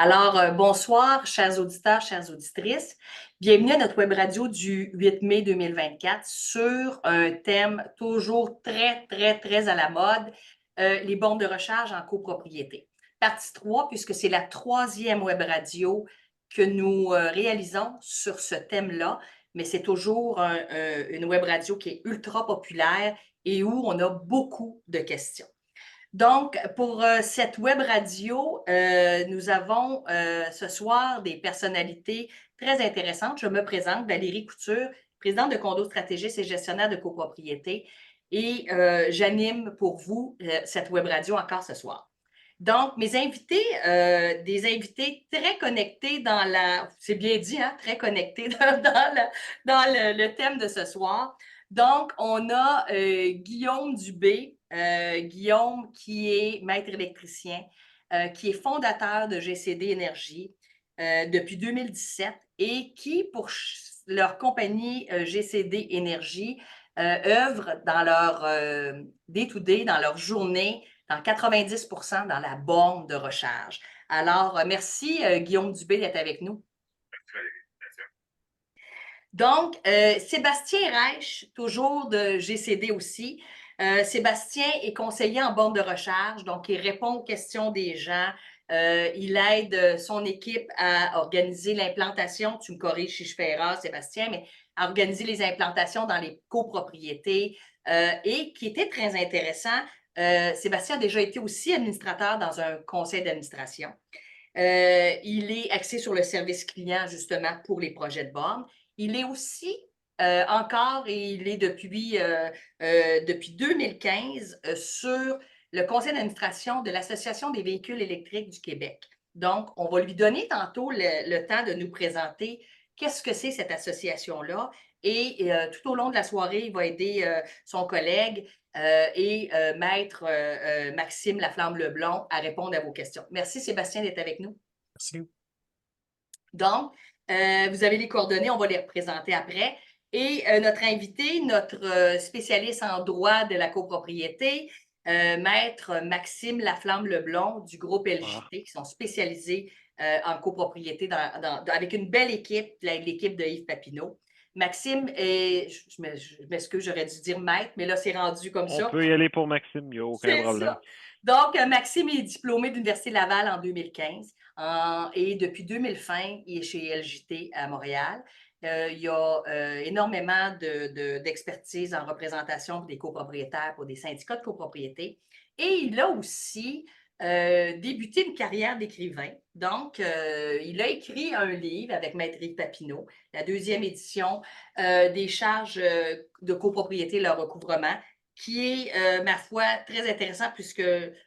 Alors, bonsoir, chers auditeurs, chères auditrices. Bienvenue à notre web radio du 8 mai 2024 sur un thème toujours très à la mode, les bornes de recharge en copropriété. Partie 3, puisque c'est la troisième web radio que nous réalisons sur ce thème-là, mais c'est toujours une web radio qui est ultra populaire et où on a beaucoup de questions. Donc, pour cette web radio, nous avons ce soir des personnalités très intéressantes. Je me présente, Valérie Couture, présidente de Condo Stratégiste et gestionnaire de copropriété, et j'anime pour vous cette web radio encore ce soir. Donc, mes invités, des invités très connectés dans c'est bien dit, hein, très connectés dans le thème de ce soir. Donc, on a Guillaume Dubé, Guillaume qui est maître électricien, qui est fondateur de GCD Énergie depuis 2017 et qui, pour leur compagnie GCD Énergie, œuvre dans leur day-to-day, dans leur journée, dans 90% dans la borne de recharge. Alors, merci Guillaume Dubé d'être avec nous. Donc, Sébastien Reich, toujours de GCD aussi. Sébastien est conseiller en borne de recharge, donc il répond aux questions des gens. Il aide son équipe à organiser l'implantation. Tu me corriges si je fais erreur, Sébastien, mais à organiser les implantations dans les copropriétés. Et qui était très intéressant, Sébastien a déjà été aussi administrateur dans un conseil d'administration. Il est axé sur le service client, justement, pour les projets de borne. Il est aussi encore, et il est depuis 2015, sur le conseil d'administration de l'Association des véhicules électriques du Québec. Donc, on va lui donner tantôt le temps de nous présenter qu'est-ce que c'est cette association-là. Et tout au long de la soirée, il va aider son collègue et Maître Maxime Laflamme-Leblond à répondre à vos questions. Merci Sébastien d'être avec nous. Merci. Donc, vous avez les coordonnées, on va les représenter après. Et notre invité, notre spécialiste en droit de la copropriété, Maître Maxime Laflamme-Leblond du groupe LJT, qui sont spécialisés en copropriété avec une belle équipe, l'équipe de Yves Papineau. Maxime, je m'excuse, j'aurais dû dire maître, mais là, c'est rendu comme ça. On peut y aller pour Maxime, il n'y a aucun problème. Ça. Donc, Maxime est diplômé de l'Université Laval en 2015 et depuis 2020, il est chez LJT à Montréal. Il y a énormément d'expertise en représentation des copropriétaires pour des syndicats de copropriété. Et il a aussi débuté une carrière d'écrivain. Donc, il a écrit un livre avec Maître Yves Papineau, la deuxième édition des charges de copropriété, leur recouvrement, qui est, ma foi, très intéressant puisque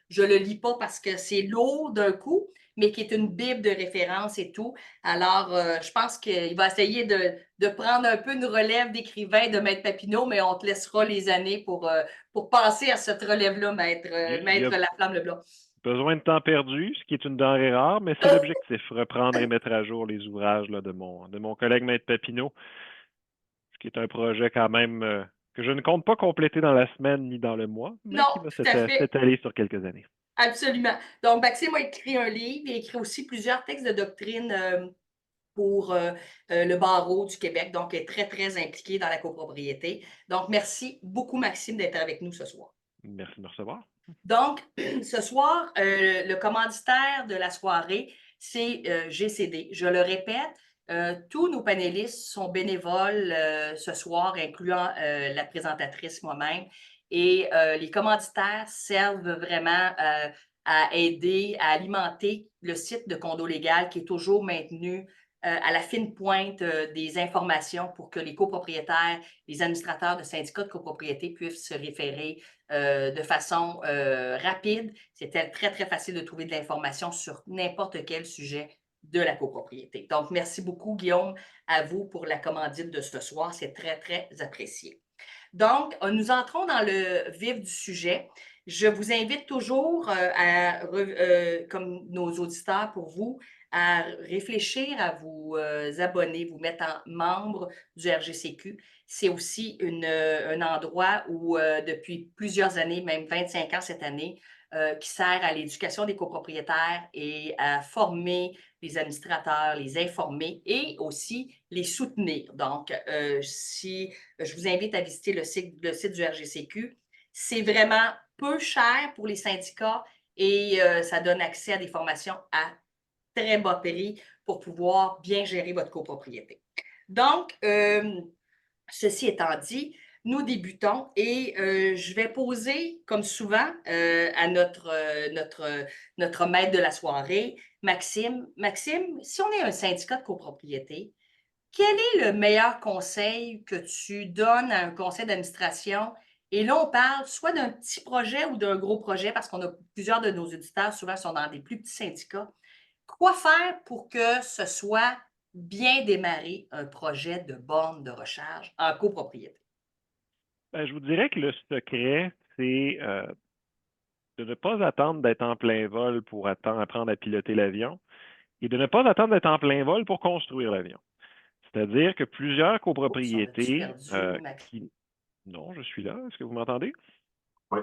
je ne le lis pas parce que c'est lourd d'un coup, mais qui est une bible de référence et tout. Alors, je pense qu'il va essayer de prendre un peu une relève d'écrivain de Maître Papineau, mais on te laissera les années pour passer à cette relève-là, Maître Laflamme-Leblond. Besoin de temps perdu, ce qui est une denrée rare, mais c'est l'objectif, reprendre et mettre à jour les ouvrages là, de mon collègue Maître Papineau, ce qui est un projet quand même que je ne compte pas compléter dans la semaine ni dans le mois, mais non, qui va tout à fait. s'étaler sur quelques années. Absolument. Donc, Maxime a écrit un livre, il a écrit aussi plusieurs textes de doctrine pour le barreau du Québec, donc il est très impliqué dans la copropriété. Donc, merci beaucoup, Maxime, d'être avec nous ce soir. Merci de me recevoir. Donc, ce soir, le commanditaire de la soirée, c'est GCD. Je le répète, tous nos panélistes sont bénévoles ce soir, incluant la présentatrice moi-même. Et les commanditaires servent vraiment à aider, à alimenter le site de Condo Légal qui est toujours maintenu à la fine pointe des informations pour que les copropriétaires, les administrateurs de syndicats de copropriété puissent se référer de façon rapide. C'était très facile de trouver de l'information sur n'importe quel sujet de la copropriété. Donc, merci beaucoup, Guillaume, à vous pour la commandite de ce soir. C'est très apprécié. Donc, nous entrons dans le vif du sujet. Je vous invite toujours, comme nos auditeurs pour vous, à réfléchir à vous abonner, vous mettre en membre du RGCQ. C'est aussi un endroit où, depuis plusieurs années, même 25 ans cette année, qui sert à l'éducation des copropriétaires et à former les administrateurs, les informer et aussi les soutenir. Donc, si je vous invite à visiter le site du RGCQ, c'est vraiment peu cher pour les syndicats et ça donne accès à des formations à très bas prix pour pouvoir bien gérer votre copropriété. Donc, ceci étant dit, nous débutons et je vais poser, comme souvent, à notre maître de la soirée, Maxime. Maxime, si on est un syndicat de copropriété, quel est le meilleur conseil que tu donnes à un conseil d'administration? Et là, on parle soit d'un petit projet ou d'un gros projet, parce qu'on a plusieurs de nos auditeurs, souvent, sont dans des plus petits syndicats. Quoi faire pour que ce soit bien démarré un projet de borne de recharge en copropriété? Ben, je vous dirais que le secret, c'est de ne pas attendre d'être en plein vol pour apprendre à piloter l'avion et de ne pas attendre d'être en plein vol pour construire l'avion. C'est-à-dire que plusieurs Oups, on a-tu copropriétés perdu Max? qui... Non, je suis là. Est-ce que vous m'entendez? Oui.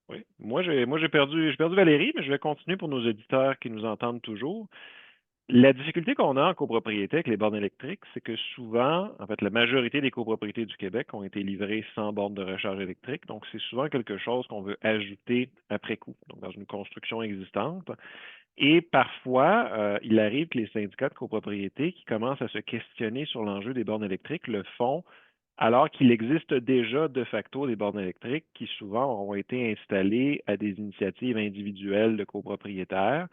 Oui. J'ai perdu Valérie, mais je vais continuer pour nos auditeurs qui nous entendent toujours. La difficulté qu'on a en copropriété avec les bornes électriques, c'est que souvent, en fait, la majorité des copropriétés du Québec ont été livrées sans borne de recharge électrique. Donc, c'est souvent quelque chose qu'on veut ajouter après coup, donc dans une construction existante. Et parfois, il arrive que les syndicats de copropriété qui commencent à se questionner sur l'enjeu des bornes électriques le font alors qu'il existe déjà de facto des bornes électriques qui souvent ont été installées à des initiatives individuelles de copropriétaires,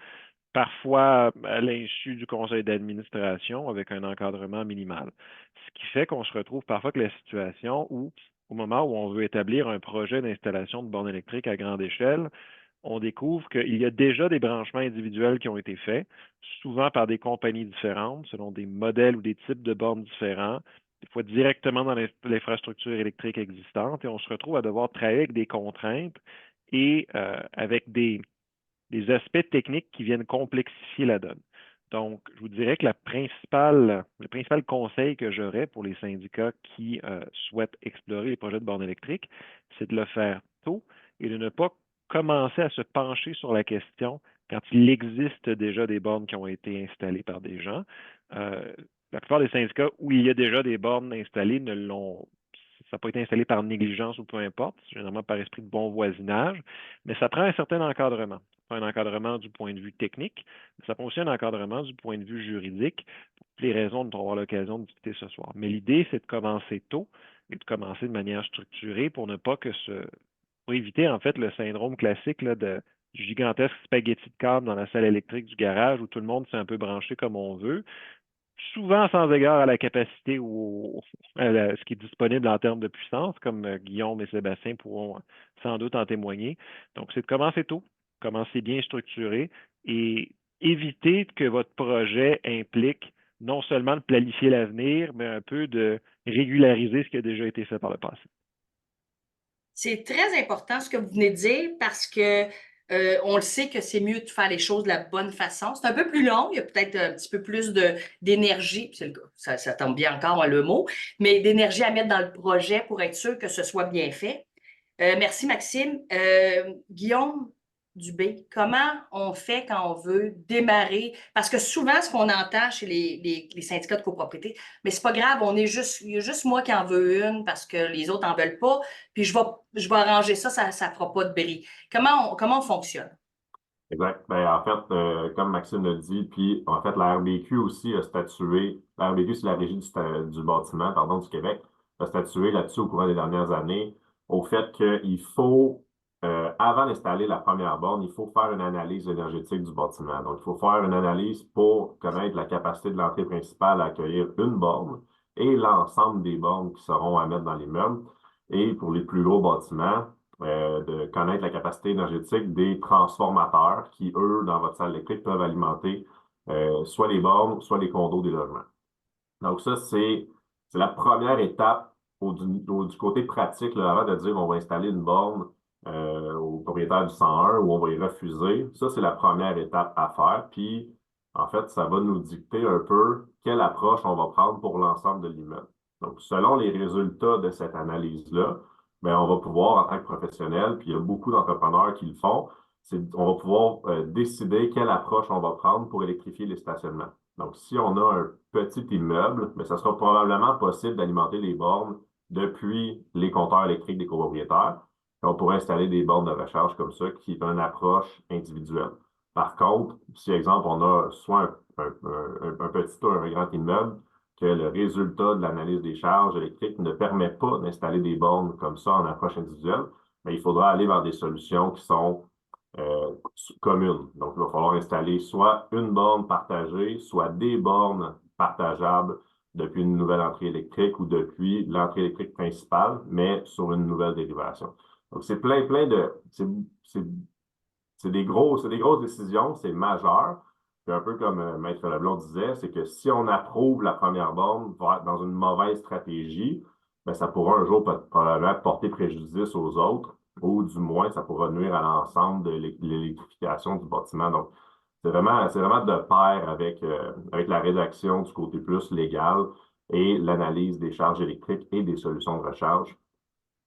parfois à l'insu du conseil d'administration avec un encadrement minimal. Ce qui fait qu'on se retrouve parfois avec la situation où, au moment où on veut établir un projet d'installation de bornes électriques à grande échelle, on découvre qu'il y a déjà des branchements individuels qui ont été faits, souvent par des compagnies différentes, selon des modèles ou des types de bornes différents, des fois directement dans l'infrastructure électrique existante, et on se retrouve à devoir travailler avec des contraintes et avec des aspects techniques qui viennent complexifier la donne. Donc, je vous dirais que le principal conseil que j'aurais pour les syndicats qui souhaitent explorer les projets de bornes électriques, c'est de le faire tôt et de ne pas commencer à se pencher sur la question quand il existe déjà des bornes qui ont été installées par des gens. Euh, la plupart des syndicats où il y a déjà des bornes installées ça n'a pas été installé par négligence ou peu importe, généralement par esprit de bon voisinage, mais ça prend un certain encadrement. Un encadrement du point de vue technique, mais ça prend aussi un encadrement du point de vue juridique, pour toutes les raisons dont on va avoir l'occasion de discuter ce soir. Mais l'idée, c'est de commencer tôt et de commencer de manière structurée pour ne pas pour éviter en fait le syndrome classique là, du gigantesque spaghetti de câble dans la salle électrique du garage où tout le monde s'est un peu branché comme on veut, souvent sans égard à la capacité ou à ce qui est disponible en termes de puissance, comme Guillaume et Sébastien pourront sans doute en témoigner. Donc, c'est de commencer tôt, commencer bien structuré et éviter que votre projet implique non seulement de planifier l'avenir, mais un peu de régulariser ce qui a déjà été fait par le passé. C'est très important ce que vous venez de dire parce que on le sait que c'est mieux de faire les choses de la bonne façon. C'est un peu plus long, il y a peut-être un petit peu plus d'énergie, ça tombe bien encore le mot, mais d'énergie à mettre dans le projet pour être sûr que ce soit bien fait. Merci Maxime. Guillaume Dubé, comment on fait quand on veut démarrer? Parce que souvent, ce qu'on entend chez les syndicats de copropriété, mais c'est pas grave, il y a juste moi qui en veux une parce que les autres en veulent pas, puis je vais arranger ça, ça ne fera pas de bris. Comment on fonctionne? Exact. Ben, en fait, comme Maxime l'a dit, puis en fait, la RBQ aussi a statué, la RBQ, c'est la Régie du bâtiment, pardon, du Québec, a statué là-dessus au cours des dernières années, au fait qu'il faut, avant d'installer la première borne, il faut faire une analyse énergétique du bâtiment. Donc, il faut faire une analyse pour connaître la capacité de l'entrée principale à accueillir une borne et l'ensemble des bornes qui seront à mettre dans l'immeuble. Et pour les plus gros bâtiments, de connaître la capacité énergétique des transformateurs qui, eux, dans votre salle électrique, peuvent alimenter soit les bornes, soit les condos des logements. Donc ça, c'est la première étape du côté pratique, là, avant de dire on va installer une borne au propriétaire du 101 ou on va y refuser. Ça, c'est la première étape à faire. Puis, en fait, ça va nous dicter un peu quelle approche on va prendre pour l'ensemble de l'immeuble. Donc, selon les résultats de cette analyse-là, ben, on va pouvoir, en tant que professionnel, puis il y a beaucoup d'entrepreneurs qui le font, on va pouvoir décider quelle approche on va prendre pour électrifier les stationnements. Donc, si on a un petit immeuble, mais ça sera probablement possible d'alimenter les bornes depuis les compteurs électriques des copropriétaires. Et on pourrait installer des bornes de recharge comme ça, qui est une approche individuelle. Par contre, si, exemple, on a soit un petit ou un grand immeuble, que le résultat de l'analyse des charges électriques ne permet pas d'installer des bornes comme ça en approche individuelle, mais il faudra aller vers des solutions qui sont communes. Donc, il va falloir installer soit une borne partagée, soit des bornes partageables depuis une nouvelle entrée électrique ou depuis l'entrée électrique principale, mais sur une nouvelle dérivation. Donc, c'est plein de... C'est des grosses décisions, c'est majeur. Puis un peu comme Maître Leblond disait, c'est que si on approuve la première borne va être dans une mauvaise stratégie, ben, ça pourra un jour probablement porter préjudice aux autres, ou du moins, ça pourra nuire à l'ensemble de l'électrification du bâtiment. Donc, c'est vraiment de pair avec la rédaction du côté plus légal et l'analyse des charges électriques et des solutions de recharge.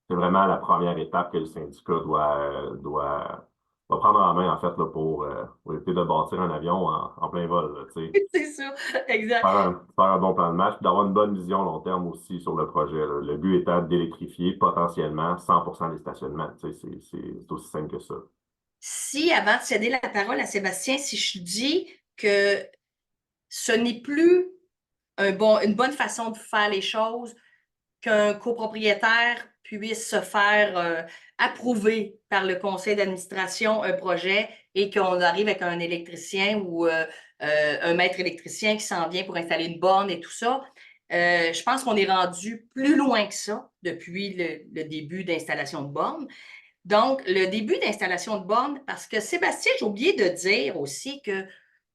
C'est vraiment la première étape que le syndicat doit prendre en main, en fait, là, pour éviter de bâtir un avion en plein vol, là, tu sais. C'est ça, exact. Faire un bon plan de match, puis d'avoir une bonne vision long terme aussi sur le projet, là. Le but étant d'électrifier potentiellement 100% des stationnements. Tu sais, c'est aussi simple que ça. Si, avant de céder la parole à Sébastien, si je dis que ce n'est plus une bonne façon de faire les choses, qu'un copropriétaire puisse se faire approuver par le conseil d'administration un projet et qu'on arrive avec un électricien ou un maître électricien qui s'en vient pour installer une borne et tout ça. Je pense qu'on est rendu plus loin que ça depuis le début d'installation de bornes. Donc, le début d'installation de bornes, parce que Sébastien, j'ai oublié de dire aussi que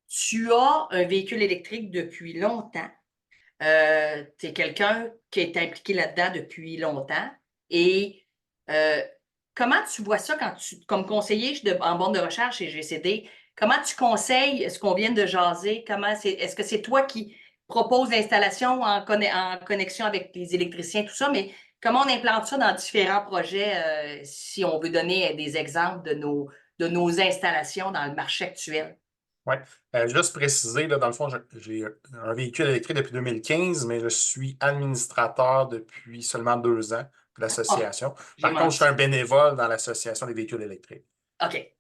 tu as un véhicule électrique depuis longtemps. Tu es quelqu'un qui est impliqué là-dedans depuis longtemps. Et comment tu vois ça comme conseiller en borne de recherche chez GCD, comment tu conseilles ce qu'on vient de jaser? Est-ce que c'est toi qui proposes l'installation en connexion avec les électriciens, tout ça, mais comment on implante ça dans différents projets si on veut donner des exemples de nos installations dans le marché actuel? Oui. Juste préciser, là, dans le fond, j'ai un véhicule électrique depuis 2015, mais je suis administrateur depuis seulement 2 ans de l'association. Par contre, je suis un bénévole dans l'association des véhicules électriques. OK.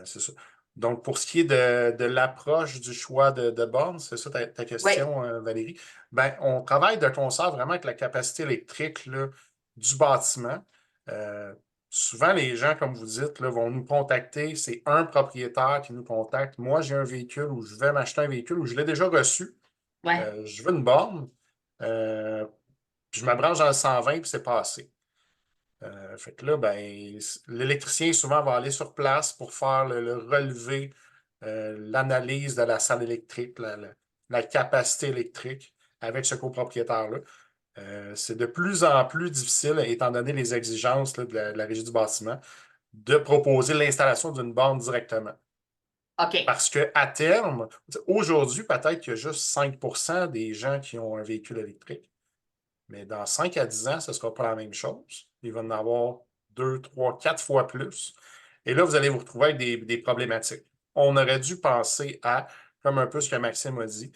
C'est ça. Donc, pour ce qui est de l'approche du choix de bornes, c'est ça ta question, oui. Valérie? Ben, on travaille de concert vraiment avec la capacité électrique là, du bâtiment. Souvent, les gens, comme vous dites, là, vont nous contacter. C'est un propriétaire qui nous contacte. Moi, j'ai un véhicule ou je vais m'acheter un véhicule ou je l'ai déjà reçu. Ouais. Je veux une borne. Puis je me branche dans le 120 puis c'est passé. Fait que là, ben, l'électricien souvent va aller sur place pour faire le relevé, l'analyse de la salle électrique, la capacité électrique avec ce copropriétaire-là. C'est de plus en plus difficile, étant donné les exigences là, de la Régie du bâtiment, de proposer l'installation d'une borne directement. OK. Parce qu'à terme, aujourd'hui, peut-être qu'il y a juste 5% des gens qui ont un véhicule électrique. Mais dans 5 à 10 ans, ce ne sera pas la même chose. Il va en avoir 2, 3, 4 fois plus. Et là, vous allez vous retrouver avec des problématiques. On aurait dû penser à, comme un peu ce que Maxime a dit,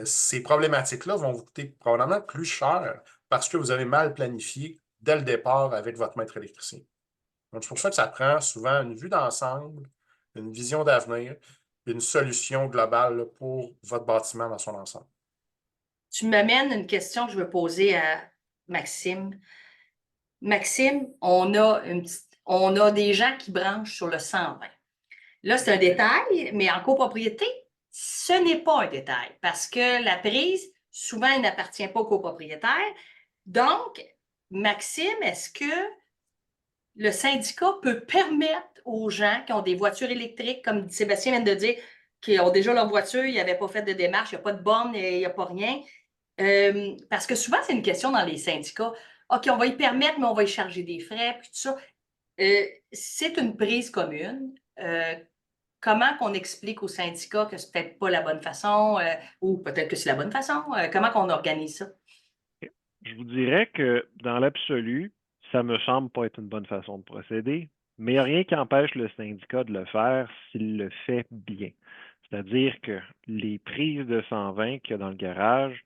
ces problématiques-là vont vous coûter probablement plus cher parce que vous avez mal planifié dès le départ avec votre maître électricien. Donc, c'est pour ça que ça prend souvent une vue d'ensemble, une vision d'avenir, une solution globale là, pour votre bâtiment dans son ensemble. Tu m'amènes une question que je veux poser à Maxime. Maxime, on a des gens qui branchent sur le 120. Là, c'est un détail, mais en copropriété, ce n'est pas un détail parce que la prise, souvent, elle n'appartient pas au copropriétaire. Donc, Maxime, est-ce que le syndicat peut permettre aux gens qui ont des voitures électriques, comme Sébastien vient de dire, qui ont déjà leur voiture, ils n'avaient pas fait de démarche, il n'y a pas de borne, il n'y a pas rien. Parce que souvent, c'est une question dans les syndicats. OK, on va y permettre, mais on va y charger des frais, puis tout ça. C'est une prise commune. Comment qu'on explique aux syndicats que c'est peut-être pas la bonne façon, ou peut-être que c'est la bonne façon? Comment qu'on organise ça? Je vous dirais que dans l'absolu, ça me semble pas être une bonne façon de procéder Mais il n'y a rien qui empêche le syndicat de le faire s'il le fait bien. C'est-à-dire que les prises de 120 qu'il y a dans le garage,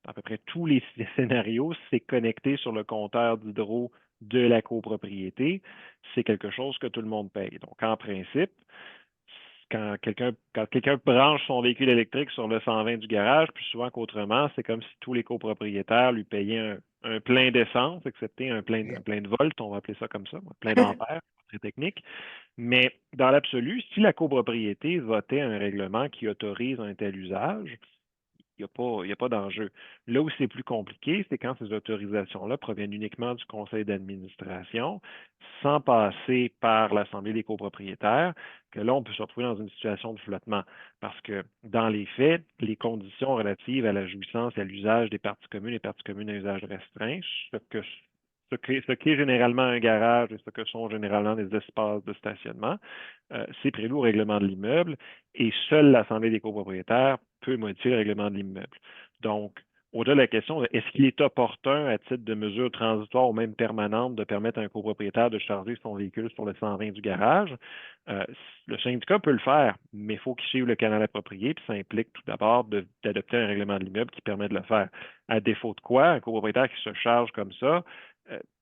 à peu près tous les scénarios, c'est connecté sur le compteur d'hydro de la copropriété. C'est quelque chose que tout le monde paye. Donc, en principe, quand quelqu'un branche son véhicule électrique sur le 120 du garage, plus souvent qu'autrement, c'est comme si tous les copropriétaires lui payaient un plein d'essence, excepté un plein de volt, on va appeler ça comme ça, plein d'ampères, très technique. Mais dans l'absolu, si la copropriété votait un règlement qui autorise un tel usage, il n'y a pas d'enjeu. Là où c'est plus compliqué, c'est quand ces autorisations-là proviennent uniquement du conseil d'administration, sans passer par l'Assemblée des copropriétaires, que là, on peut se retrouver dans une situation de flottement. Parce que dans les faits, les conditions relatives à la jouissance et à l'usage des parties communes à usage restreint, ce qu'est généralement un garage et ce que sont généralement des espaces de stationnement, c'est prévu au règlement de l'immeuble et seule l'Assemblée des copropriétaires peut modifier le règlement de l'immeuble. Donc, au-delà de la question, est-ce qu'il est opportun, à titre de mesure transitoire ou même permanente, de permettre à un copropriétaire de charger son véhicule sur le 120 du garage? Le syndicat peut le faire, mais il faut qu'il suive le canal approprié, puis ça implique tout d'abord d'adopter un règlement de l'immeuble qui permet de le faire. À défaut de quoi, un copropriétaire qui se charge comme ça,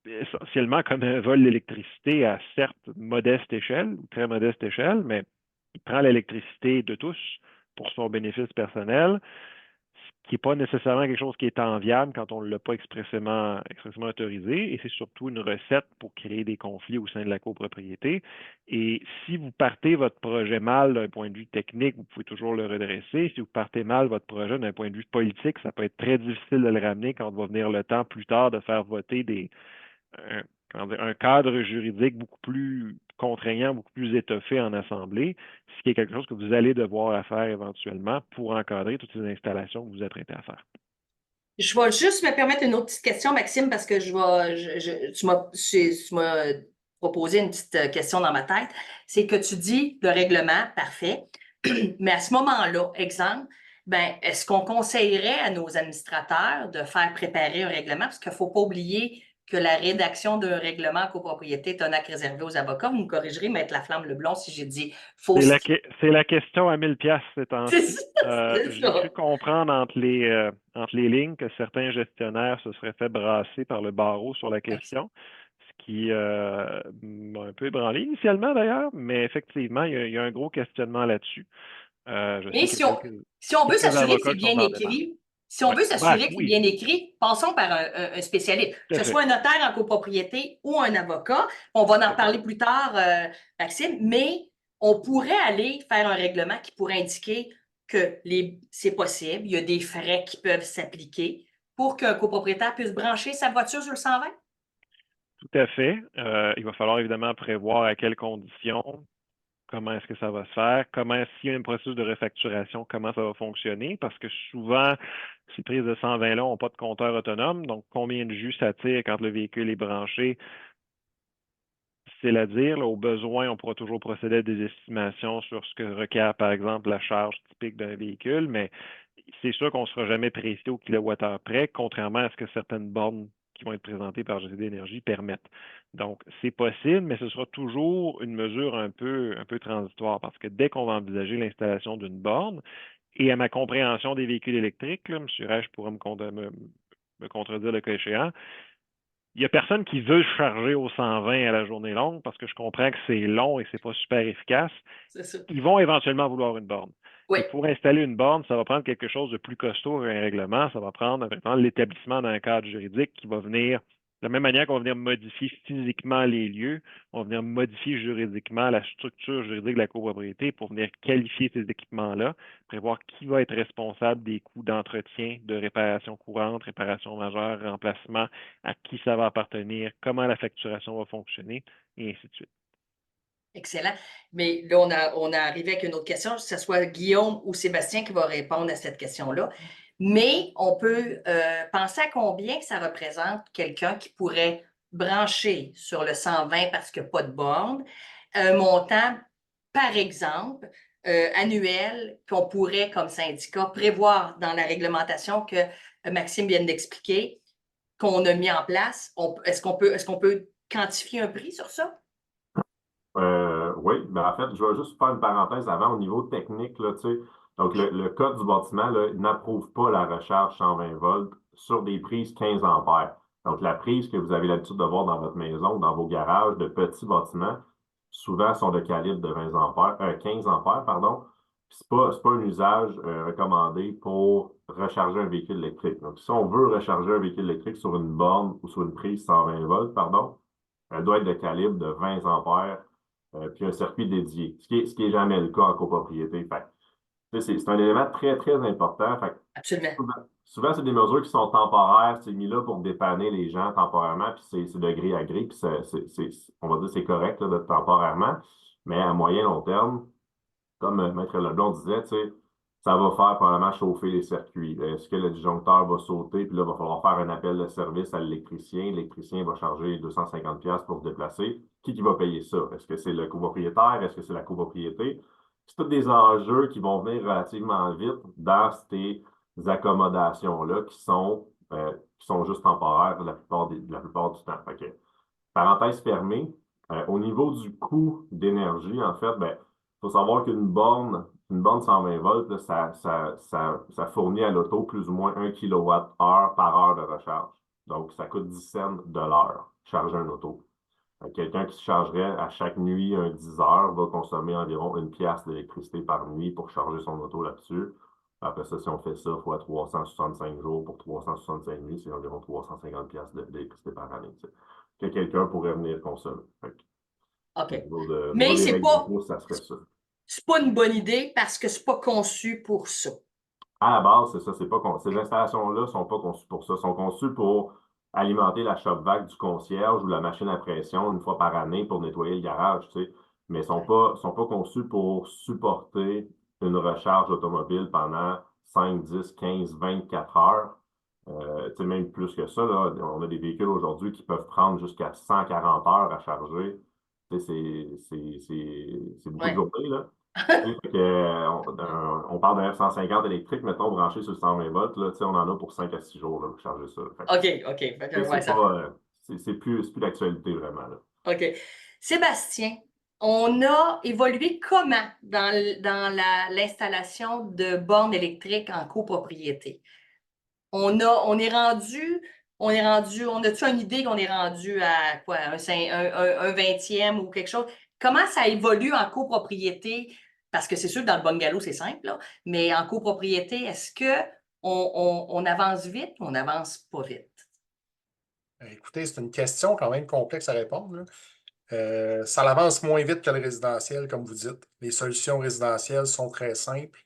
essentiellement comme un vol d'électricité à certes modeste échelle, ou très modeste échelle, mais il prend l'électricité de tous pour son bénéfice personnel, ce qui n'est pas nécessairement quelque chose qui est enviable quand on ne l'a pas expressément autorisé, et c'est surtout une recette pour créer des conflits au sein de la copropriété. Et si vous partez votre projet mal d'un point de vue technique, vous pouvez toujours le redresser. Si vous partez mal votre projet d'un point de vue politique, ça peut être très difficile de le ramener quand va venir le temps plus tard de faire voter un cadre juridique beaucoup plus contraignant, beaucoup plus étoffé en assemblée, ce qui est quelque chose que vous allez devoir faire éventuellement pour encadrer toutes ces installations que vous êtes prêts à faire. Je vais juste me permettre une autre petite question, Maxime, parce que tu m'as proposé une petite question dans ma tête. C'est que tu dis le règlement, parfait, mais à ce moment-là, exemple, est-ce qu'on conseillerait à nos administrateurs de faire préparer un règlement? Parce qu'il ne faut pas oublier que la rédaction d'un règlement en copropriété est un acte réservé aux avocats. Vous me corrigerez, Maître Laflamme-Leblond, si j'ai dit faux. C'est la question à 1000 piastres ces temps-ci. C'est J'ai ça. cru comprendre entre les lignes que certains gestionnaires se seraient fait brasser par le barreau sur la question, ce qui m'a un peu ébranlé initialement d'ailleurs, mais effectivement, il y a un gros questionnement là-dessus. Mais si on veut quelques s'assurer que avocats c'est qui sont bien dans la démarche. écrit, si on veut s'assurer que c'est Oui, bien écrit, passons par un spécialiste, tout que à ce fait. soit un notaire en copropriété ou un avocat. On va en parler plus tard, Maxime, mais on pourrait aller faire un règlement qui pourrait indiquer que c'est possible, il y a des frais qui peuvent s'appliquer pour qu'un copropriétaire puisse brancher sa voiture sur le 120? Tout à fait. Il va falloir évidemment prévoir à quelles conditions, comment est-ce que ça va se faire, s'il y a un processus de refacturation, comment ça va fonctionner, parce que souvent, ces prises de 120 là n'ont pas de compteur autonome, donc combien de jus ça tire quand le véhicule est branché, c'est à dire, au besoin, on pourra toujours procéder à des estimations sur ce que requiert, par exemple, la charge typique d'un véhicule, mais c'est sûr qu'on ne sera jamais précis au kilowattheure près, contrairement à ce que certaines bornes qui vont être présentées par GCD Énergie permettent. Donc, c'est possible, mais ce sera toujours une mesure un peu transitoire, parce que dès qu'on va envisager l'installation d'une borne, et à ma compréhension des véhicules électriques, là, M. Reich pourra me contredire le cas échéant, il n'y a personne qui veut charger au 120 à la journée longue parce que je comprends que c'est long et c'est pas super efficace. C'est ça. Ils vont éventuellement vouloir une borne. Oui. Et pour installer une borne, ça va prendre quelque chose de plus costaud qu'un règlement. Ça va prendre l'établissement d'un cadre juridique qui va venir, de la même manière qu'on va venir modifier physiquement les lieux, on va venir modifier juridiquement la structure juridique de la copropriété pour venir qualifier ces équipements-là, prévoir qui va être responsable des coûts d'entretien, de réparation courante, réparation majeure, remplacement, à qui ça va appartenir, comment la facturation va fonctionner, et ainsi de suite. Excellent. Mais là, on a arrivé avec une autre question, que ce soit Guillaume ou Sébastien qui va répondre à cette question-là. Mais on peut penser à combien que ça représente quelqu'un qui pourrait brancher sur le 120 parce qu'il n'y a pas de borne, un montant, par exemple, annuel, qu'on pourrait, comme syndicat, prévoir dans la réglementation que Maxime vient d'expliquer, qu'on a mis en place. Est-ce qu'on peut quantifier un prix sur ça? Oui, mais en fait, je vais juste faire une parenthèse avant au niveau technique, là, tu sais. Donc, le code du bâtiment, là, n'approuve pas la recharge 120 volts sur des prises 15 ampères. Donc, la prise que vous avez l'habitude de voir dans votre maison, dans vos garages de petits bâtiments, souvent sont de calibre de 20 ampères, 15 ampères, pardon. Puis c'est pas un usage recommandé pour recharger un véhicule électrique. Donc, si on veut recharger un véhicule électrique sur une borne ou sur une prise 120 volts, pardon, elle doit être de calibre de 20 ampères puis un circuit dédié, ce qui est jamais le cas en copropriété. Fait que, tu sais, c'est un élément très, très important. Fait que Absolument. souvent, c'est des mesures qui sont temporaires. C'est mis là pour dépanner les gens temporairement, puis c'est de gré à gré, puis on va dire c'est correct là, de temporairement. Mais à moyen long terme, comme Maître Leblond disait, tu sais, ça va faire probablement chauffer les circuits. Est-ce que le disjoncteur va sauter, puis là, il va falloir faire un appel de service à l'électricien. L'électricien va charger 250$ pour se déplacer. Qui va payer ça? Est-ce que c'est le copropriétaire? Est-ce que c'est la copropriété? C'est tous des enjeux qui vont venir relativement vite dans ces accommodations-là qui sont juste temporaires la plupart du temps. Fait que, parenthèse fermée, au niveau du coût d'énergie, en fait, ben, faut savoir une borne 120 volts, là, ça fournit à l'auto plus ou moins 1 kWh par heure de recharge. Donc, ça coûte 10 cents de l'heure, charger un auto. Quelqu'un qui se chargerait à chaque nuit un 10 heures va consommer environ 1$ d'électricité par nuit pour charger son auto là-dessus. Après ça, si on fait ça fois 365 jours pour 365 nuits, c'est environ 350$ d'électricité par année, tu sais, que quelqu'un pourrait venir consommer. OK. Au niveau Mais des c'est règles pas, du coût, ça serait ça. c'est pas une bonne idée parce que c'est pas conçu pour ça. À la base, c'est ça, ces installations-là ne sont pas conçues pour ça. Elles sont conçues pour alimenter la shop vac du concierge ou la machine à pression une fois par année pour nettoyer le garage, tu sais. Mais sont pas conçues pour supporter une recharge automobile pendant 5, 10, 15, 24 heures. Tu sais, même plus que ça, là, on a des véhicules aujourd'hui qui peuvent prendre jusqu'à 140 heures à charger. Tu sais, c'est beaucoup de Ouais. journées, là. Fait que, on parle d'un F-150 électrique, mettons, branché sur le 120 volts, là, tu sais, on en a pour 5 à 6 jours là, pour charger ça. Fait OK. Fait que, que, ouais, c'est ça. pas, c'est plus d'actualité vraiment. Là. OK. Sébastien, on a évolué comment dans l'installation de bornes électriques en copropriété? On a-tu une idée qu'on est rendu à quoi, un 20e ou quelque chose? Comment ça évolue en copropriété? Parce que c'est sûr que dans le bungalow, c'est simple, là, mais en copropriété, est-ce que on avance vite ou on n'avance pas vite? Écoutez, c'est une question quand même complexe à répondre, là. Ça avance moins vite que le résidentiel, comme vous dites. Les solutions résidentielles sont très simples.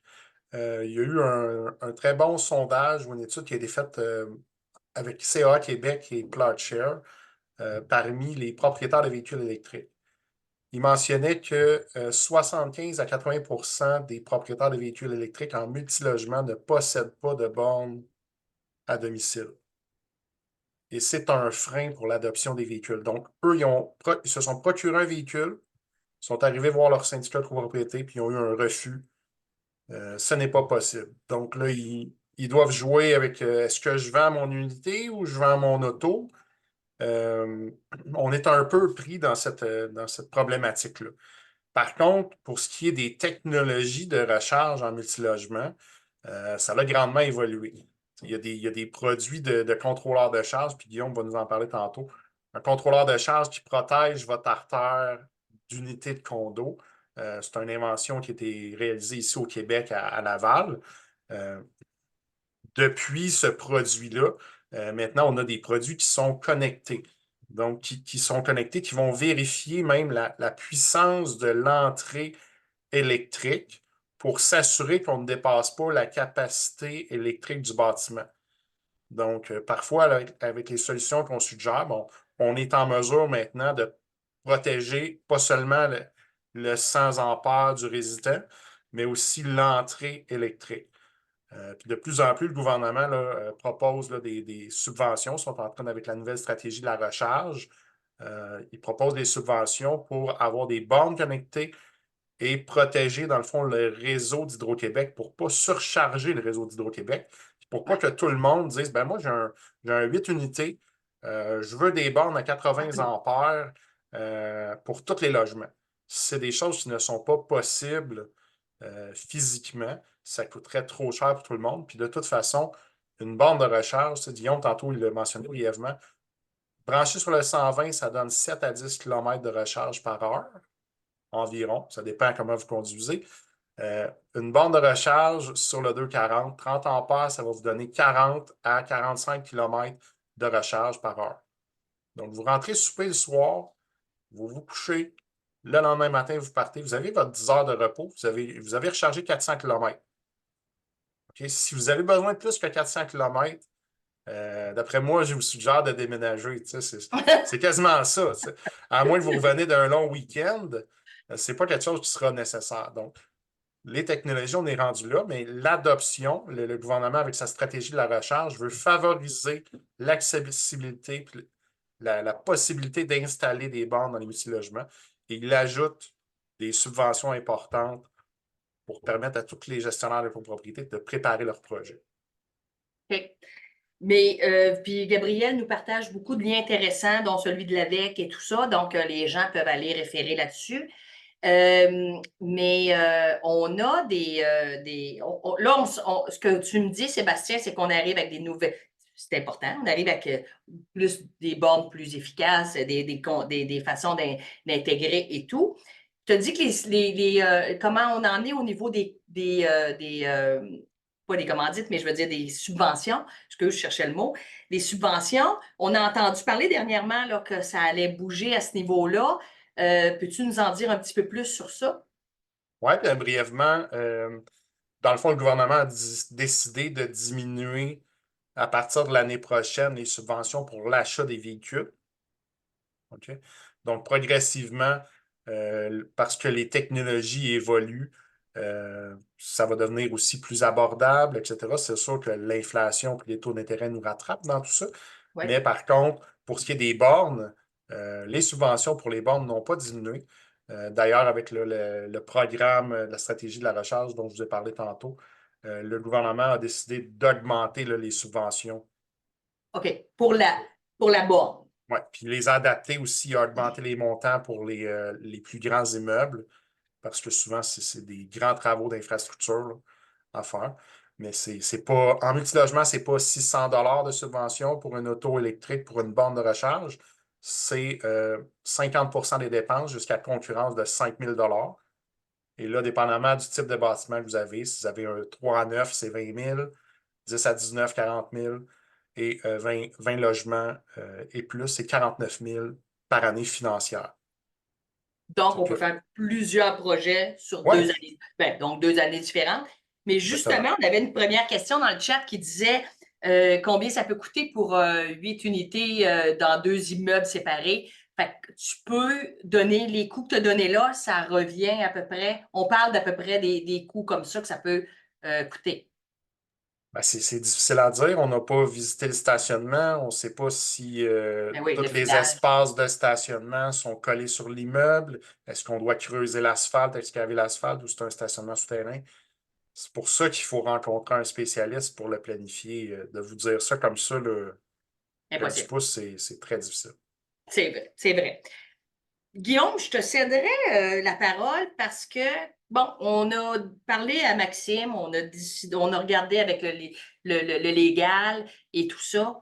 Il y a eu un très bon sondage ou une étude qui a été faite avec CA Québec et PlotShare parmi les propriétaires de véhicules électriques. Il mentionnait que 75 à 80 des propriétaires de véhicules électriques en multilogement ne possèdent pas de borne à domicile. Et c'est un frein pour l'adoption des véhicules. Donc, eux, ils se sont procurés un véhicule, sont arrivés voir leur syndicat de copropriété, puis ils ont eu un refus. Ce n'est pas possible. Donc là, ils doivent jouer avec est-ce que je vends mon unité ou je vends mon auto? On est un peu pris dans cette problématique-là. Par contre, pour ce qui est des technologies de recharge en multilogement, ça a grandement évolué. Il y a des produits de contrôleurs de charge, puis Guillaume va nous en parler tantôt. Un contrôleur de charge qui protège votre artère d'unité de condo. C'est une invention qui a été réalisée ici au Québec, à Laval. Depuis ce produit-là, maintenant, on a des produits qui sont connectés. Donc, qui sont connectés, qui vont vérifier même la puissance de l'entrée électrique pour s'assurer qu'on ne dépasse pas la capacité électrique du bâtiment. Donc, parfois, avec les solutions qu'on suggère, bon, on est en mesure maintenant de protéger pas seulement le 100 ampères du résident, mais aussi l'entrée électrique. Puis de plus en plus, le gouvernement là, propose là, des subventions. Ils sont en train avec la nouvelle stratégie de la recharge. Ils proposent des subventions pour avoir des bornes connectées et protéger, dans le fond, le réseau d'Hydro-Québec pour ne pas surcharger le réseau d'Hydro-Québec. Pour pas que tout le monde dise, ben moi, j'ai un 8 unités, je veux des bornes à 80 ampères pour tous les logements. c'est des choses qui ne sont pas possibles physiquement. Ça coûterait trop cher pour tout le monde. Puis de toute façon, une borne de recharge, Guillaume, tantôt, il l'a mentionné brièvement, branché sur le 120, ça donne 7 à 10 km de recharge par heure environ. Ça dépend comment vous conduisez. Une borne de recharge sur le 240, 30 ampères, ça va vous donner 40 à 45 km de recharge par heure. Donc, vous rentrez souper le soir, vous vous couchez, le lendemain matin, vous partez, vous avez votre 10 heures de repos, vous avez rechargé 400 km. Okay? Si vous avez besoin de plus que 400 km, d'après moi, je vous suggère de déménager. C'est quasiment ça. T'sais. À moins que vous revenez d'un long week-end, ce n'est pas quelque chose qui sera nécessaire. Donc, les technologies, on est rendu là, mais l'adoption, le gouvernement, avec sa stratégie de la recharge, veut favoriser l'accessibilité, la possibilité d'installer des bornes dans les multilogements. Et il ajoute des subventions importantes pour permettre à tous les gestionnaires de copropriété de préparer leur projet. OK. Mais puis Gabriel nous partage beaucoup de liens intéressants, dont celui de l'AVEC et tout ça. Donc, les gens peuvent aller référer là-dessus. Mais on a là, ce que tu me dis, Sébastien, c'est qu'on arrive avec des nouvelles. C'est important. On arrive avec plus des bornes plus efficaces, des façons d'intégrer et tout. Tu as dit que comment on en est au niveau pas des commandites, mais je veux dire des subventions. Je cherchais le mot. Des subventions. On a entendu parler dernièrement là, que ça allait bouger à ce niveau-là. Peux-tu nous en dire un petit peu plus sur ça? Oui, bien brièvement, dans le fond, le gouvernement a décidé de diminuer à partir de l'année prochaine les subventions pour l'achat des véhicules. OK? Donc, progressivement, parce que les technologies évoluent, ça va devenir aussi plus abordable, etc. C'est sûr que l'inflation et les taux d'intérêt nous rattrapent dans tout ça. Oui. Mais par contre, pour ce qui est des bornes, les subventions pour les bornes n'ont pas diminué. D'ailleurs, avec le programme de la stratégie de la recharge dont je vous ai parlé tantôt, le gouvernement a décidé d'augmenter les subventions. OK. Pour la borne. Oui, puis les adapter aussi, augmenter les montants pour les plus grands immeubles, parce que souvent, c'est des grands travaux d'infrastructure là, à faire. Mais c'est pas, en multilogement, ce n'est pas 600 $ de subvention pour une auto électrique, pour une borne de recharge. C'est 50 des dépenses jusqu'à concurrence de 5 000 $. Et là, dépendamment du type de bâtiment que vous avez, si vous avez un 3 à 9, c'est 20 000, 10 à 19, 40 000, et 20 logements et plus, c'est 49 000 par année financière. Donc, on peut faire plusieurs projets sur Ouais. 2 années. Ben, donc, 2 années différentes. Mais justement, Exactement. on avait une première question dans le chat qui disait combien ça peut coûter pour 8 unités dans 2 immeubles séparés. Fait que tu peux donner les coûts que tu as donnés là, ça revient à peu près, on parle d'à peu près des coûts comme ça que ça peut coûter. Ben, c'est difficile à dire. On n'a pas visité le stationnement. On ne sait pas si Ben oui, tous le les filage. espaces de stationnement sont collés sur l'immeuble. Est-ce qu'on doit creuser l'asphalte, excaver l'asphalte ou c'est un stationnement souterrain? C'est pour ça qu'il faut rencontrer un spécialiste pour le planifier. De vous dire ça comme ça, le petit Impossible. pouce, c'est très difficile. C'est vrai, c'est vrai. Guillaume, je te céderai la parole parce que, bon, on a parlé à Maxime, on a regardé avec le légal et tout ça.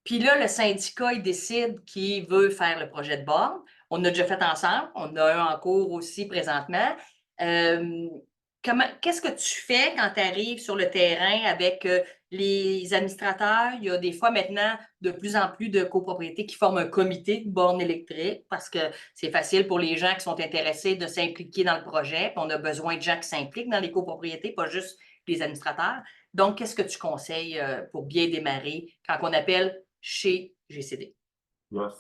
Puis là, le syndicat, il décide qu'il veut faire le projet de borne. On a déjà fait ensemble. On a un en cours aussi présentement. Qu'est-ce que tu fais quand tu arrives sur le terrain avec les administrateurs? Il y a des fois maintenant de plus en plus de copropriétés qui forment un comité de borne électrique parce que c'est facile pour les gens qui sont intéressés de s'impliquer dans le projet. Puis on a besoin de gens qui s'impliquent dans les copropriétés, pas juste les administrateurs. Donc, qu'est-ce que tu conseilles pour bien démarrer quand on appelle chez GCD? Yes.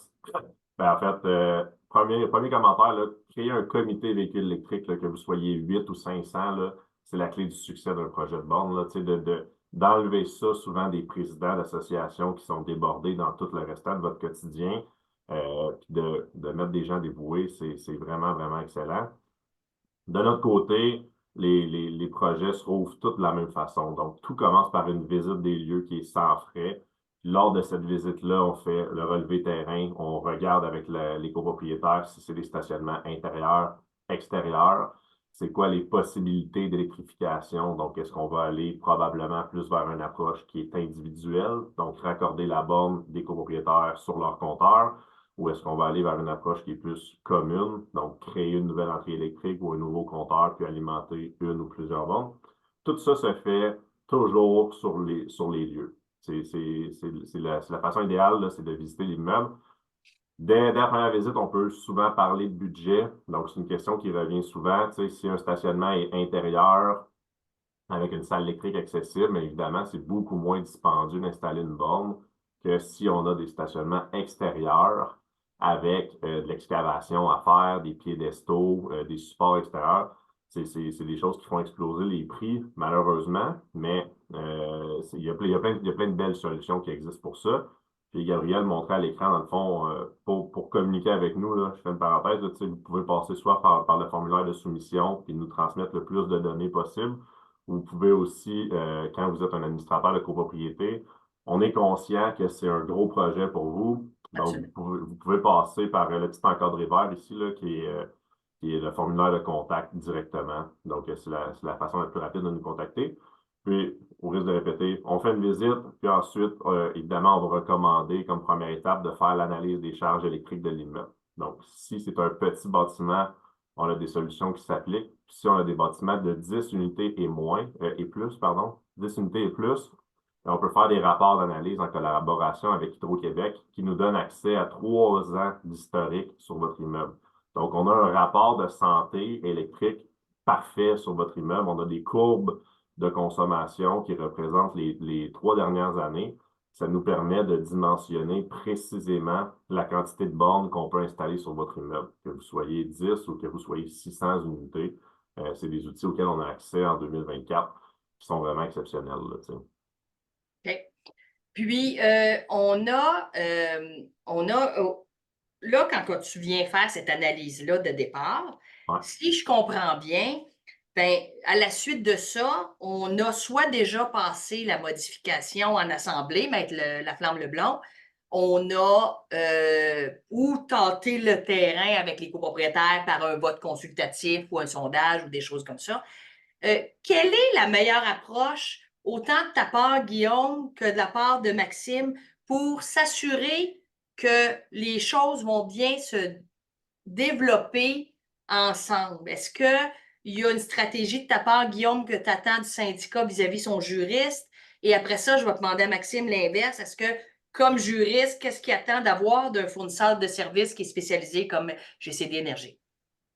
Ben, en fait, premier commentaire, là, créer un comité véhicule électrique, là, que vous soyez 8 ou 500, là, c'est la clé du succès d'un projet de borne. Là, d'enlever ça souvent des présidents d'associations qui sont débordés dans tout le restant de votre quotidien, puis de mettre des gens dévoués, c'est vraiment, vraiment excellent. De notre côté, les projets se trouvent tous de la même façon. Donc, tout commence par une visite des lieux qui est sans frais. Lors de cette visite-là, on fait le relevé terrain, on regarde avec les copropriétaires si c'est des stationnements intérieurs extérieur. C'est quoi les possibilités d'électrification? Donc, est-ce qu'on va aller probablement plus vers une approche qui est individuelle, donc raccorder la borne des copropriétaires sur leur compteur, ou est-ce qu'on va aller vers une approche qui est plus commune, donc créer une nouvelle entrée électrique ou un nouveau compteur puis alimenter une ou plusieurs bornes? Tout ça se fait toujours sur les lieux. C'est la façon idéale, là, c'est de visiter l'immeuble. Dès la première visite, on peut souvent parler de budget. Donc, c'est une question qui revient souvent. Tu sais, si un stationnement est intérieur avec une salle électrique accessible, mais évidemment, c'est beaucoup moins dispendieux d'installer une borne que si on a des stationnements extérieurs avec de l'excavation à faire, des piédestaux, des supports extérieurs. C'est des choses qui font exploser les prix, malheureusement, mais il y a plein de belles solutions qui existent pour ça. Puis Gabriel montrait à l'écran, dans le fond, pour communiquer avec nous, là, je fais une parenthèse, là, tu sais, vous pouvez passer soit par le formulaire de soumission puis nous transmettre le plus de données possible. Vous pouvez aussi, quand vous êtes un administrateur de copropriété, on est conscient que c'est un gros projet pour vous. Donc, Absolument. vous pouvez passer par le petit encadré vert ici, là, qui est le formulaire de contact directement. Donc, c'est la façon la plus rapide de nous contacter. Puis, au risque de répéter, on fait une visite, puis ensuite, évidemment, on va recommander comme première étape de faire l'analyse des charges électriques de l'immeuble. Donc, si c'est un petit bâtiment, on a des solutions qui s'appliquent. Puis si on a des bâtiments de 10 unités et moins, et plus, pardon, 10 unités et plus, on peut faire des rapports d'analyse en collaboration avec Hydro-Québec qui nous donnent accès à 3 ans d'historique sur votre immeuble. Donc, on a un rapport de santé électrique parfait sur votre immeuble. On a des courbes de consommation qui représentent les 3 dernières années. Ça nous permet de dimensionner précisément la quantité de bornes qu'on peut installer sur votre immeuble. Que vous soyez 10 ou que vous soyez 600 unités, c'est des outils auxquels on a accès en 2024 qui sont vraiment exceptionnels, là, tu sais. OK. Puis, là, quand tu viens faire cette analyse-là de départ, Ouais. si je comprends bien, ben, à la suite de ça, on a soit déjà passé la modification en assemblée, mettre la flamme Leblond, on a ou tenté le terrain avec les copropriétaires par un vote consultatif ou un sondage ou des choses comme ça. Quelle est la meilleure approche, autant de ta part, Guillaume, que de la part de Maxime, pour s'assurer que les choses vont bien se développer ensemble? Est-ce qu'il y a une stratégie de ta part, Guillaume, que tu attends du syndicat vis-à-vis son juriste? Et après ça, je vais demander à Maxime l'inverse. Est-ce que, comme juriste, qu'est-ce qu'il attend d'avoir d'un fournisseur de services qui est spécialisé comme GCD Énergie?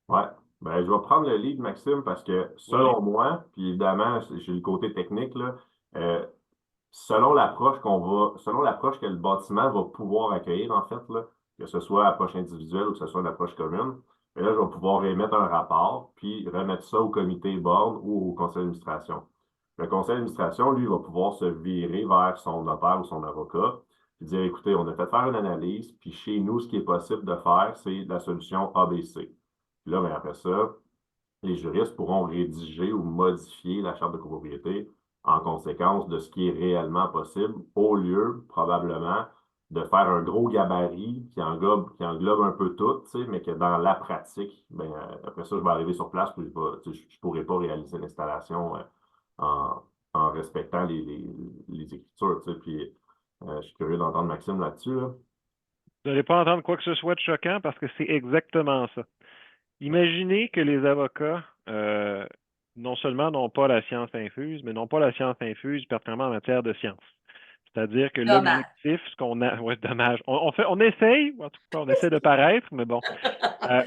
Ouais. Ben, je vais prendre le lead, Maxime, parce que selon moi, puis évidemment, j'ai le côté technique, là, euh, selon l'approche que le bâtiment va pouvoir accueillir, en fait, là, que ce soit approche individuelle ou que ce soit une approche commune, et là, je vais pouvoir émettre un rapport, puis remettre ça au comité board ou au conseil d'administration. Le conseil d'administration, lui, va pouvoir se virer vers son notaire ou son avocat, puis dire, écoutez, on a fait faire une analyse, puis chez nous, ce qui est possible de faire, c'est la solution ABC. Puis là, ben, après ça, les juristes pourront rédiger ou modifier la charte de copropriété en conséquence de ce qui est réellement possible, au lieu, probablement, de faire un gros gabarit qui englobe un peu tout, tu sais, mais que dans la pratique, ben, après ça, je vais arriver sur place, puis je ne pourrai pas réaliser l'installation en, en respectant les écritures, tu sais, puis je suis curieux d'entendre Maxime là-dessus, là. Vous n'allez pas entendre quoi que ce soit de choquant parce que c'est exactement ça. Imaginez que les avocats, non seulement n'ont pas la science infuse, mais n'ont pas la science infuse particulièrement en matière de science. C'est-à-dire que Dommage. l'objectif, ce qu'on a, ouais, dommage. On essaye, en tout cas, on essaie de paraître, mais bon,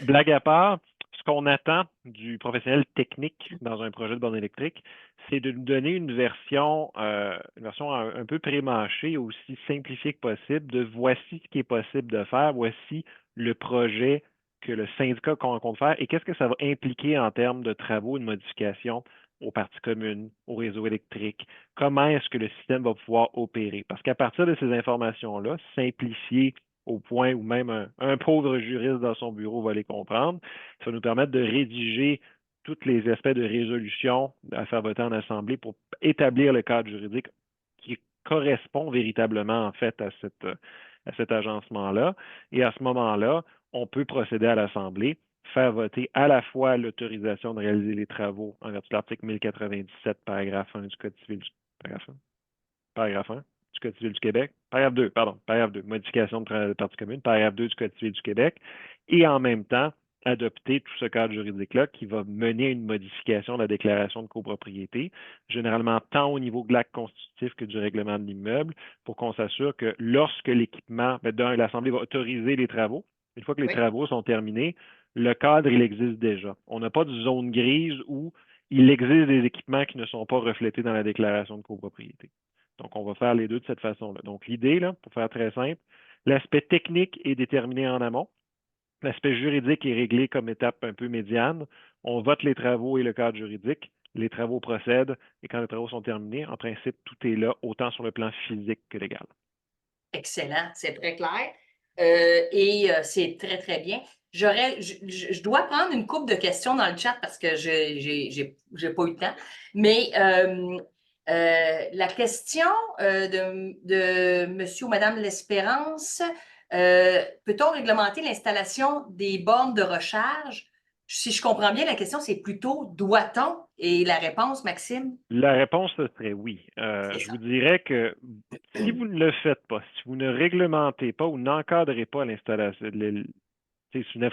blague à part, ce qu'on attend du professionnel technique dans un projet de borne électrique, c'est de nous donner une version un peu pré-mâchée, aussi simplifiée que possible, de voici ce qui est possible de faire, voici le projet que le syndicat compte faire et qu'est-ce que ça va impliquer en termes de travaux et de modifications aux parties communes, au réseau électrique. Comment est-ce que le système va pouvoir opérer? Parce qu'à partir de ces informations-là, simplifiées au point où même un pauvre juriste dans son bureau va les comprendre, ça va nous permettre de rédiger tous les aspects de résolution à faire voter en assemblée pour établir le cadre juridique qui correspond véritablement en fait à cet agencement-là. Et à ce moment-là, on peut procéder à l'assemblée, faire voter à la fois l'autorisation de réaliser les travaux en vertu de l'article 1097, paragraphe 1 du Code civil du paragraphe 1 du Code civil du Québec, paragraphe 2, modification de partie commune, paragraphe 2 du Code civil du Québec, et en même temps, adopter tout ce cadre juridique-là qui va mener à une modification de la déclaration de copropriété, généralement tant au niveau de l'acte constitutif que du règlement de l'immeuble, pour qu'on s'assure que lorsque l'équipement, l'Assemblée va autoriser les travaux, une fois que les Oui. travaux sont terminés, le cadre, il existe déjà. On n'a pas de zone grise où il existe des équipements qui ne sont pas reflétés dans la déclaration de copropriété. Donc, on va faire les deux de cette façon-là. Donc, l'idée, là, pour faire très simple, l'aspect technique est déterminé en amont. L'aspect juridique est réglé comme étape un peu médiane. On vote les travaux et le cadre juridique. Les travaux procèdent et quand les travaux sont terminés, en principe, tout est là, autant sur le plan physique que légal. Excellent, c'est très clair. C'est très, très bien. Je dois prendre une couple de questions dans le chat parce que j'ai pas eu le temps. Mais la question de monsieur ou madame L'Espérance, peut-on réglementer l'installation des bornes de recharge? Si je comprends bien, la question, c'est plutôt doit-on? Et la réponse, Maxime? La réponse ce serait oui. C'est Je ça. vous dirais que si vous ne le faites pas, si vous ne réglementez pas ou n'encadrez pas l'installation, si vous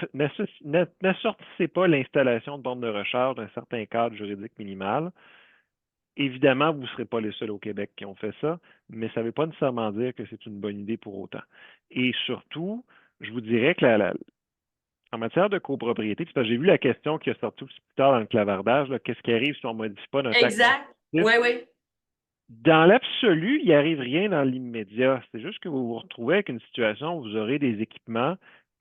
n'assortissez pas l'installation de bornes de recharge d'un certain cadre juridique minimal, évidemment, vous ne serez pas les seuls au Québec qui ont fait ça, mais ça ne veut pas nécessairement dire que c'est une bonne idée pour autant. Et surtout, je vous dirais que en matière de copropriété, parce que j'ai vu la question qui a sorti aussi plus tard dans le clavardage, qu'est-ce qui arrive si on ne modifie pas notre acte Exact. constitutif? Oui, oui. Dans l'absolu, il n'y arrive rien dans l'immédiat. C'est juste que vous vous retrouvez avec une situation où vous aurez des équipements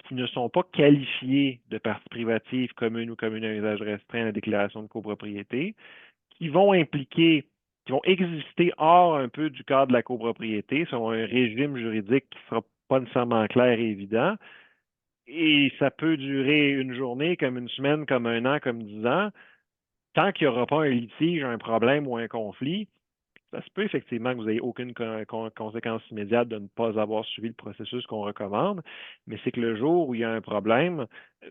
qui ne sont pas qualifiés de partie privative commune ou commune à usage restreint à la déclaration de copropriété, qui vont exister hors un peu du cadre de la copropriété, selon un régime juridique qui ne sera pas nécessairement clair et évident. Et ça peut durer une journée, comme une semaine, comme un an, comme 10 ans. Tant qu'il n'y aura pas un litige, un problème ou un conflit, ça se peut effectivement que vous n'ayez aucune conséquence immédiate de ne pas avoir suivi le processus qu'on recommande, mais c'est que le jour où il y a un problème,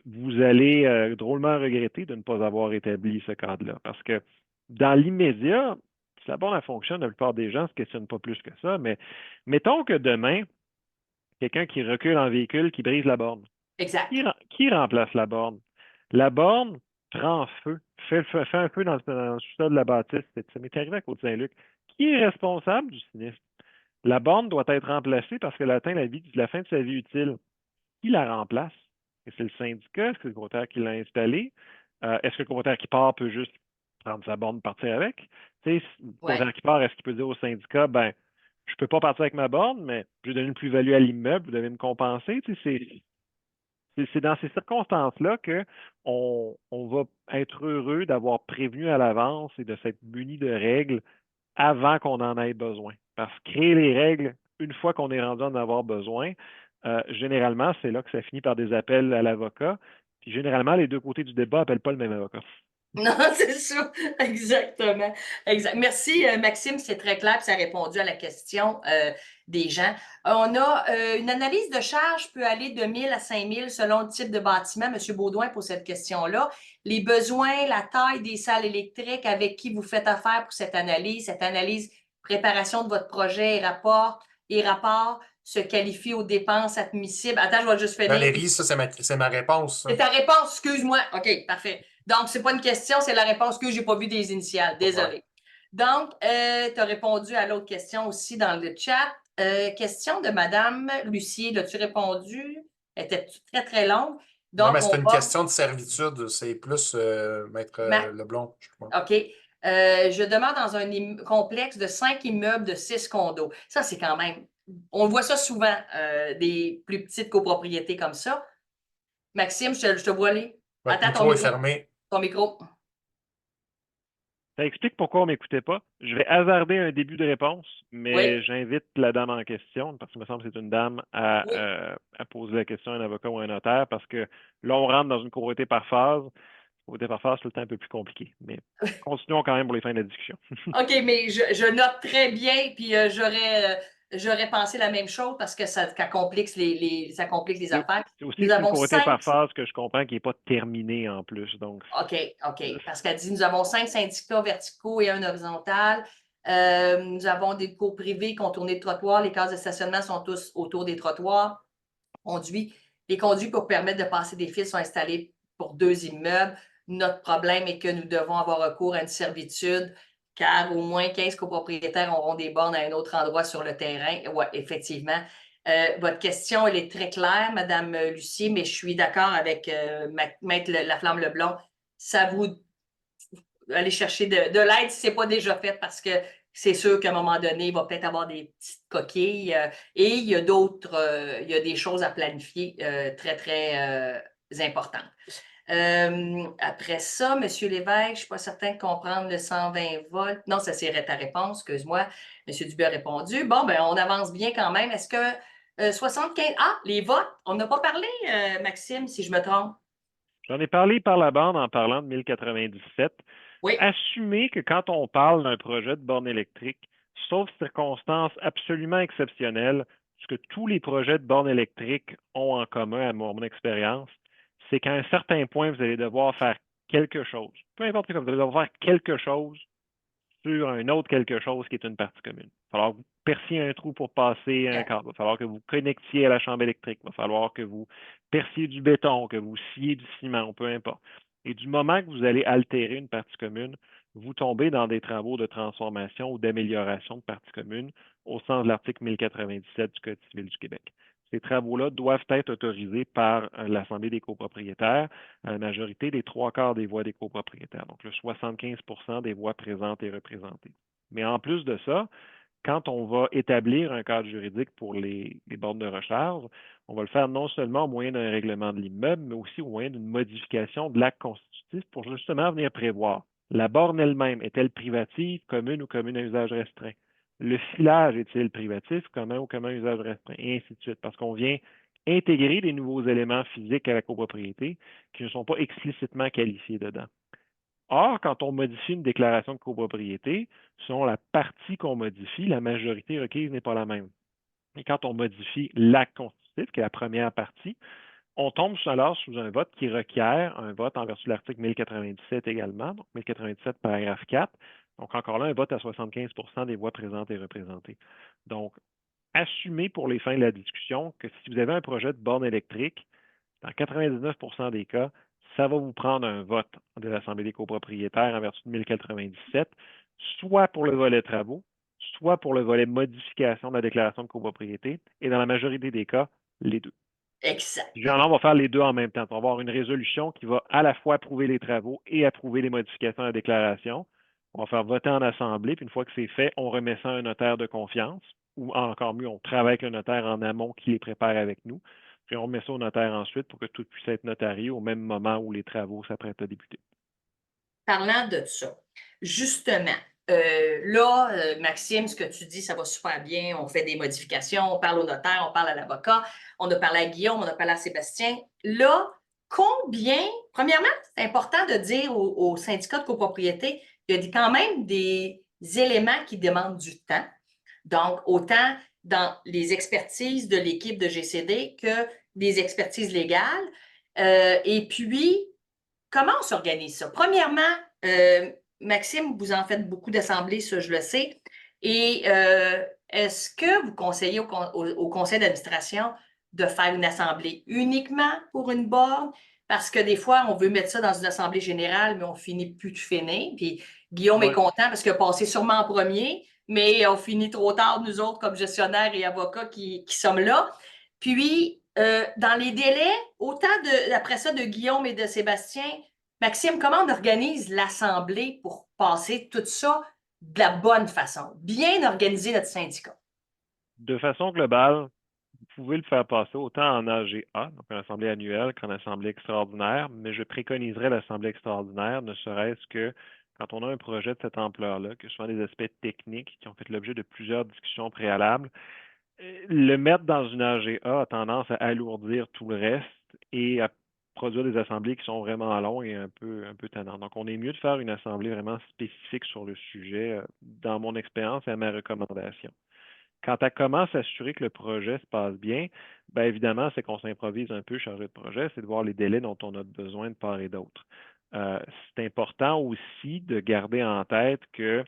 vous allez drôlement regretter de ne pas avoir établi ce cadre-là. Parce que dans l'immédiat, si la borne fonctionne, la plupart des gens ne se questionnent pas plus que ça, mais mettons que demain, quelqu'un qui recule en véhicule, qui brise la borne. Exact. Qui remplace la borne? La borne prend feu, fait un feu dans le sous-sol de la bâtisse. Ça m'est arrivé à Côte-Saint-Luc. Qui est responsable du sinistre? La borne doit être remplacée parce qu'elle atteint la fin de sa vie utile. Qui la remplace? Est-ce que c'est le syndicat? Est-ce que c'est le propriétaire qui l'a installé? Est-ce que le propriétaire qui part peut juste prendre sa borne et partir avec? Tu sais, le propriétaire qui part, est-ce qu'il peut dire au syndicat, ben, je ne peux pas partir avec ma borne, mais je vais donner une plus-value à l'immeuble, vous devez me compenser? Tu sais, c'est dans ces circonstances-là qu'on va être heureux d'avoir prévenu à l'avance et de s'être muni de règles avant qu'on en ait besoin. Parce que créer les règles, une fois qu'on est rendu à en avoir besoin, généralement, c'est là que ça finit par des appels à l'avocat. Puis généralement, les deux côtés du débat n'appellent pas le même avocat. Non, c'est ça, exactement. Exact. Merci, Maxime, c'est très clair, puis ça a répondu à la question des gens. On a une analyse de charge peut aller de 1000 à 5000 selon le type de bâtiment. Monsieur Baudouin pose cette question-là. Les besoins, la taille des salles électriques, avec qui vous faites affaire pour cette analyse, préparation de votre projet et rapport se qualifie aux dépenses admissibles. Attends, je vais juste finir. Valérie, ça, c'est ma réponse. C'est ta réponse, excuse-moi. OK, parfait. Donc, c'est pas une question, c'est la réponse que j'ai pas vu des initiales. Désolé. Donc, tu as répondu à l'autre question aussi dans le chat. Question de Madame Lucier, l'as-tu répondu? Elle était très, très longue. Donc, non, mais c'est une question de servitude. C'est plus Maître Leblond, je crois. OK. Je demande dans un complexe de 5 immeubles de 6 condos. Ça, c'est quand même... On voit ça souvent, des plus petites copropriétés comme ça. Maxime, je te vois aller. Votre micro est fermé. Ton micro. Ça explique pourquoi on ne m'écoutait pas. Je vais hasarder un début de réponse, mais j'invite la dame en question, parce qu'il me semble que c'est une dame, à poser la question à un avocat ou à un notaire, parce que là, on rentre dans une copropriété par phase. Copropriété par phase, c'est tout le temps un peu plus compliqué. Mais continuons quand même pour les fins de la discussion. OK, mais je note très bien, puis j'aurais j'aurais pensé la même chose parce que ça complique ça complique les affaires. C'est aussi Nous une avons conformité par 5 phase que je comprends qui n'est pas terminée en plus. Donc, OK, OK. Parce qu'elle dit, nous avons 5 syndicats verticaux et un horizontal. Nous avons des cours privés, contournés de trottoirs. Les cases de stationnement sont tous autour des trottoirs. Les conduits pour permettre de passer des fils sont installés pour 2 immeubles. Notre problème est que nous devons avoir recours à une servitude car au moins 15 copropriétaires auront des bornes à un autre endroit sur le terrain. Oui, effectivement. Votre question, elle est très claire, Madame Lucier, mais je suis d'accord avec Maître Laflamme Leblond. Ça vous aller chercher de l'aide si ce n'est pas déjà fait parce que c'est sûr qu'à un moment donné, il va peut-être avoir des petites coquilles et il y a il y a des choses à planifier très, très importantes. Après ça, M. Lévesque, je ne suis pas certain de comprendre le 120 volts. Non, ça c'est ta réponse, excuse-moi. M. Dubé a répondu. Bon, ben on avance bien quand même. Est-ce que 75... Ah, les votes, on n'a pas parlé, Maxime, si je me trompe. j'en ai parlé par la bande en parlant de 1097. Oui. Assumer que quand on parle d'un projet de borne électrique, sauf circonstances absolument exceptionnelles, ce que tous les projets de borne électrique ont en commun, à mon expérience, c'est qu'à un certain point, vous allez devoir faire quelque chose. Peu importe ce que vous allez devoir faire quelque chose sur un autre quelque chose qui est une partie commune. Il va falloir que vous perciez un trou pour passer un câble. Il va falloir que vous connectiez à la chambre électrique. Il va falloir que vous perciez du béton, que vous sciez du ciment, peu importe. Et du moment que vous allez altérer une partie commune, vous tombez dans des travaux de transformation ou d'amélioration de partie commune au sens de l'article 1097 du Code civil du Québec. Ces travaux-là doivent être autorisés par l'Assemblée des copropriétaires à la majorité des 3/4 des voix des copropriétaires, donc le 75 des voix présentes et représentées. Mais en plus de ça, quand on va établir un cadre juridique pour les bornes de recharge, on va le faire non seulement au moyen d'un règlement de l'immeuble, mais aussi au moyen d'une modification de l'acte constitutif pour justement venir prévoir la borne elle-même est-elle privative, commune ou commune à usage restreint? Le filage est-il privatif, commun ou commun à usage restreint? Et ainsi de suite, parce qu'on vient intégrer des nouveaux éléments physiques à la copropriété qui ne sont pas explicitement qualifiés dedans. Or, quand on modifie une déclaration de copropriété, selon la partie qu'on modifie, la majorité requise n'est pas la même. Et quand on modifie l'acte constitutif, qui est la première partie, on tombe alors sous un vote qui requiert un vote en vertu de l'article 1097 également, donc 1097 paragraphe 4. Donc encore là, un vote à 75 des voix présentes et représentées. Donc, assumez pour les fins de la discussion que si vous avez un projet de borne électrique, dans 99 des cas, ça va vous prendre un vote de l'Assemblée des copropriétaires en vertu de 1097, soit pour le volet travaux, soit pour le volet modification de la déclaration de copropriété, et dans la majorité des cas, les deux. Exact. Généralement, on va faire les deux en même temps. On va avoir une résolution qui va à la fois approuver les travaux et approuver les modifications à la déclaration. On va faire voter en assemblée, puis une fois que c'est fait, on remet ça à un notaire de confiance, ou encore mieux, on travaille avec le notaire en amont qui les prépare avec nous. Puis on remet ça au notaire ensuite pour que tout puisse être notarié au même moment où les travaux s'apprêtent à débuter. Parlant de ça, justement, Maxime, ce que tu dis, ça va super bien. On fait des modifications, on parle au notaire, on parle à l'avocat, on a parlé à Guillaume, on a parlé à Sébastien. Là, premièrement, c'est important de dire au syndicat de copropriété qu'il y a quand même des éléments qui demandent du temps. Donc, autant dans les expertises de l'équipe de GCD que des expertises légales. Et puis, comment on s'organise ça? Premièrement, Maxime, vous en faites beaucoup d'assemblées, ça je le sais. Et est-ce que vous conseillez au conseil d'administration de faire une assemblée uniquement pour une borne? Parce que des fois, on veut mettre ça dans une assemblée générale, mais on finit plus de finir. Puis Guillaume est content parce qu'il a passé sûrement en premier, mais on finit trop tard, nous autres, comme gestionnaires et avocats qui sommes là. Puis, dans les délais, autant après ça de Guillaume et de Sébastien, Maxime, comment on organise l'Assemblée pour passer tout ça de la bonne façon? Bien organiser notre syndicat. De façon globale, vous pouvez le faire passer autant en AGA, donc en assemblée annuelle, qu'en assemblée extraordinaire, mais je préconiserais l'assemblée extraordinaire, ne serait-ce que quand on a un projet de cette ampleur-là, que ce soit des aspects techniques qui ont fait l'objet de plusieurs discussions préalables, le mettre dans une AGA a tendance à alourdir tout le reste et à produire des assemblées qui sont vraiment longues et un peu tannantes. Donc, on est mieux de faire une assemblée vraiment spécifique sur le sujet, dans mon expérience et à ma recommandation. Quant à comment s'assurer que le projet se passe bien, bien évidemment, c'est qu'on s'improvise un peu chargé de projet, c'est de voir les délais dont on a besoin de part et d'autre. C'est important aussi de garder en tête que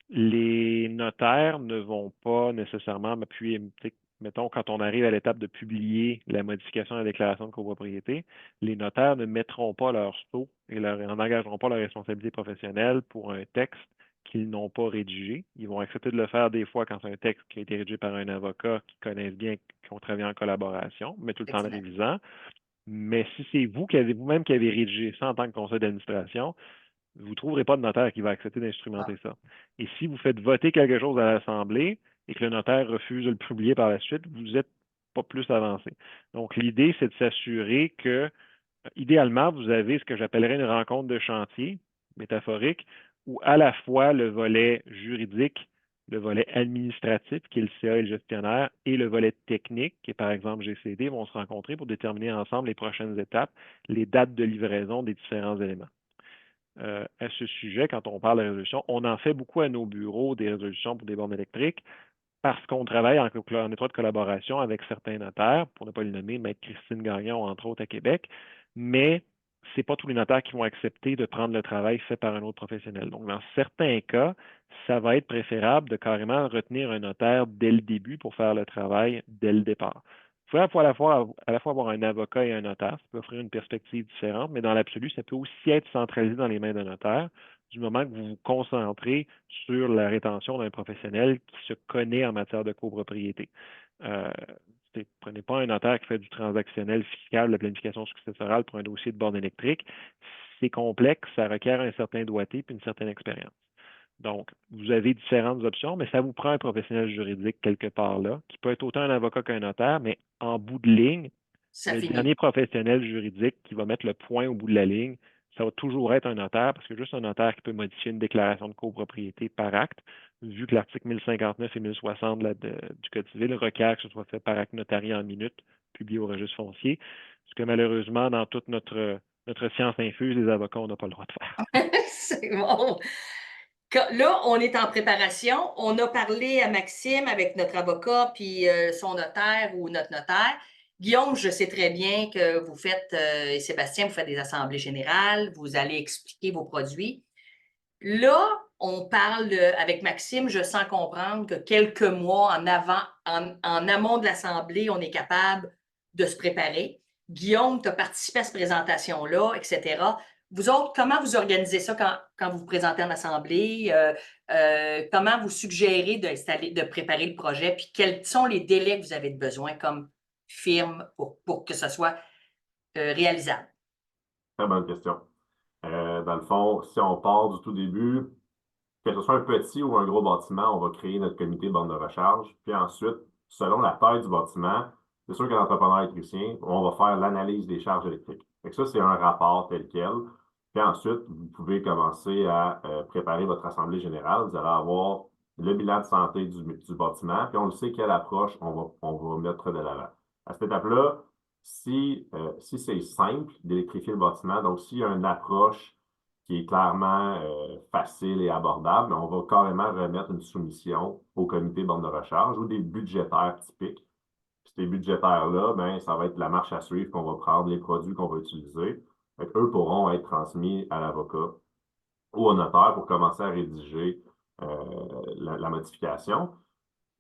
les notaires ne vont pas nécessairement m'appuyer. Mettons, quand on arrive à l'étape de publier la modification de la déclaration de copropriété, les notaires ne mettront pas leur sceau et n'engageront pas leur responsabilité professionnelle pour un texte qu'ils n'ont pas rédigé. Ils vont accepter de le faire des fois quand c'est un texte qui a été rédigé par un avocat qui connaissent bien, qui ont travaillé en collaboration, mais tout le temps le révisant. Mais si c'est vous-même qui avez rédigé ça en tant que conseil d'administration, vous ne trouverez pas de notaire qui va accepter d'instrumenter ça. Et si vous faites voter quelque chose à l'Assemblée et que le notaire refuse de le publier par la suite, vous n'êtes pas plus avancé. Donc, l'idée, c'est de s'assurer que, idéalement, vous avez ce que j'appellerais une rencontre de chantier, métaphorique, où à la fois le volet juridique, le volet administratif, qui est le CA et le gestionnaire, et le volet technique, qui est par exemple GCD, vont se rencontrer pour déterminer ensemble les prochaines étapes, les dates de livraison des différents éléments. À ce sujet, quand on parle de résolution, on en fait beaucoup à nos bureaux des résolutions pour des bornes électriques parce qu'on travaille en étroite collaboration avec certains notaires, pour ne pas les nommer, Maître Christine Gagnon, entre autres, à Québec, mais ce n'est pas tous les notaires qui vont accepter de prendre le travail fait par un autre professionnel. Donc, dans certains cas, ça va être préférable de carrément retenir un notaire dès le début pour faire le travail dès le départ. Il faut à la fois avoir un avocat et un notaire. Ça peut offrir une perspective différente, mais dans l'absolu, ça peut aussi être centralisé dans les mains d'un notaire du moment que vous vous concentrez sur la rétention d'un professionnel qui se connaît en matière de copropriété. Prenez pas un notaire qui fait du transactionnel fiscal, de la planification successorale pour un dossier de borne électrique. C'est complexe, ça requiert un certain doigté et une certaine expérience. Donc, vous avez différentes options, mais ça vous prend un professionnel juridique quelque part là, qui peut être autant un avocat qu'un notaire, mais en bout de ligne, le dernier professionnel juridique qui va mettre le point au bout de la ligne, ça va toujours être un notaire, parce que juste un notaire qui peut modifier une déclaration de copropriété par acte, vu que l'article 1059 et 1060 du Code civil requiert que ce soit fait par acte notarié en minutes, publié au registre foncier, ce que malheureusement, dans toute notre science infuse, les avocats, on n'a pas le droit de faire. C'est bon. Là, on est en préparation. On a parlé à Maxime avec notre avocat puis son notaire ou notre notaire. Guillaume, je sais très bien que vous faites, et Sébastien, vous faites des assemblées générales, vous allez expliquer vos produits. Là, on parle avec Maxime, je sens comprendre que quelques mois en amont de l'assemblée, on est capable de se préparer. Guillaume, tu as participé à cette présentation-là, etc. Vous autres, comment vous organisez ça quand vous vous présentez en assemblée? Comment vous suggérez de préparer le projet? Puis quels sont les délais que vous avez besoin comme firme pour que ce soit réalisable? Très bonne question. Dans le fond, si on part du tout début, que ce soit un petit ou un gros bâtiment, on va créer notre comité de borne de recharge. Puis ensuite, selon la taille du bâtiment, c'est sûr que l'entrepreneur électricien, on va faire l'analyse des charges électriques. Fait que ça, c'est un rapport tel quel. Puis ensuite, vous pouvez commencer à préparer votre assemblée générale. Vous allez avoir le bilan de santé du bâtiment, puis on le sait quelle approche on va mettre de l'avant. À cette étape-là, si c'est simple d'électrifier le bâtiment, donc s'il y a une approche qui est clairement facile et abordable, on va carrément remettre une soumission au comité de borne de recharge ou des budgétaires typiques. Puis ces budgétaires-là, ben, ça va être la marche à suivre qu'on va prendre, les produits qu'on va utiliser. Eux pourront être transmis à l'avocat ou au notaire pour commencer à rédiger la modification.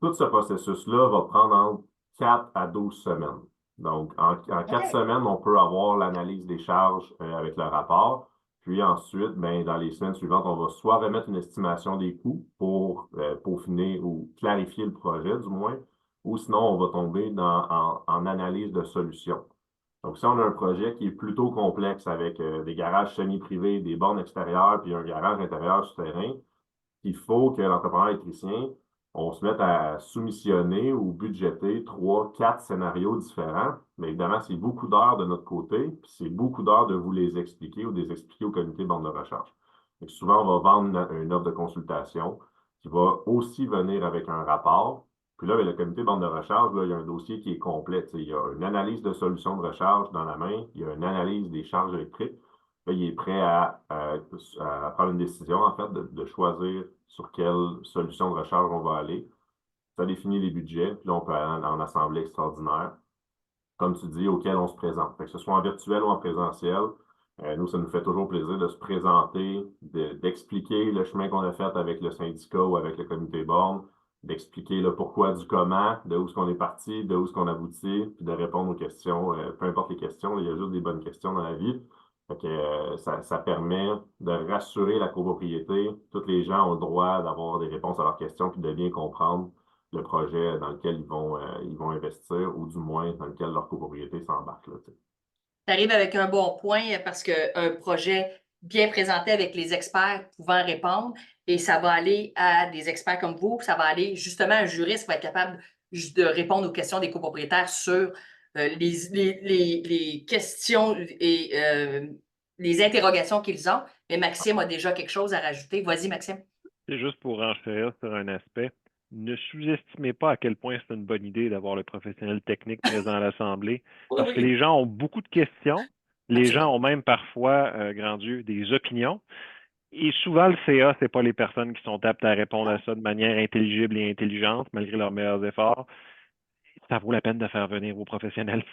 Tout ce processus-là va prendre entre 4 à 12 semaines. Donc, en 4 semaines, on peut avoir l'analyse des charges avec le rapport. Puis ensuite, ben, dans les semaines suivantes, on va soit remettre une estimation des coûts pour peaufiner ou clarifier le projet, du moins, ou sinon, on va tomber en analyse de solutions. Donc, si on a un projet qui est plutôt complexe avec des garages semi-privés, des bornes extérieures, puis un garage intérieur souterrain, il faut que l'entrepreneur électricien, on se mette à soumissionner ou budgéter 3, 4 scénarios différents. Mais évidemment, c'est beaucoup d'heures de notre côté, puis c'est beaucoup d'heures de vous les expliquer ou de les expliquer au comité de borne de recharge. Donc, souvent, on va vendre une offre de consultation qui va aussi venir avec un rapport. Puis là, avec le comité de borne de recharge, là, il y a un dossier qui est complet. Il y a une analyse de solution de recharge dans la main, il y a une analyse des charges électriques. Là, il est prêt à prendre une décision, en fait, de choisir sur quelle solution de recharge on va aller. ça définit les budgets, puis là, on peut aller en assemblée extraordinaire, comme tu dis, auquel on se présente. Fait que ce soit en virtuel ou en présentiel, nous, ça nous fait toujours plaisir de se présenter, d'expliquer le chemin qu'on a fait avec le syndicat ou avec le comité borne, d'expliquer le pourquoi du comment, de où est-ce qu'on est parti, de où est-ce qu'on aboutit, puis de répondre aux questions, peu importe les questions, il y a juste des bonnes questions dans la vie. Fait que, ça permet de rassurer la copropriété. Tous les gens ont le droit d'avoir des réponses à leurs questions puis de bien comprendre le projet dans lequel ils vont investir ou du moins dans lequel leur copropriété s'embarque. Tu arrives avec un bon point parce qu'un projet bien présenté avec les experts pouvant répondre et ça va aller à des experts comme vous, ça va aller justement à un juriste qui va être capable de répondre aux questions des copropriétaires sur les questions et les interrogations qu'ils ont. Mais Maxime a déjà quelque chose à rajouter. Vas-y, Maxime. C'est juste pour enchérir sur un aspect. Ne sous-estimez pas à quel point c'est une bonne idée d'avoir le professionnel technique présent à l'Assemblée, parce que les gens ont beaucoup de questions. Les gens ont même parfois, grand Dieu, des opinions. Et souvent, le CA, ce n'est pas les personnes qui sont aptes à répondre à ça de manière intelligible et intelligente, malgré leurs meilleurs efforts. Ça vaut la peine de faire venir vos professionnels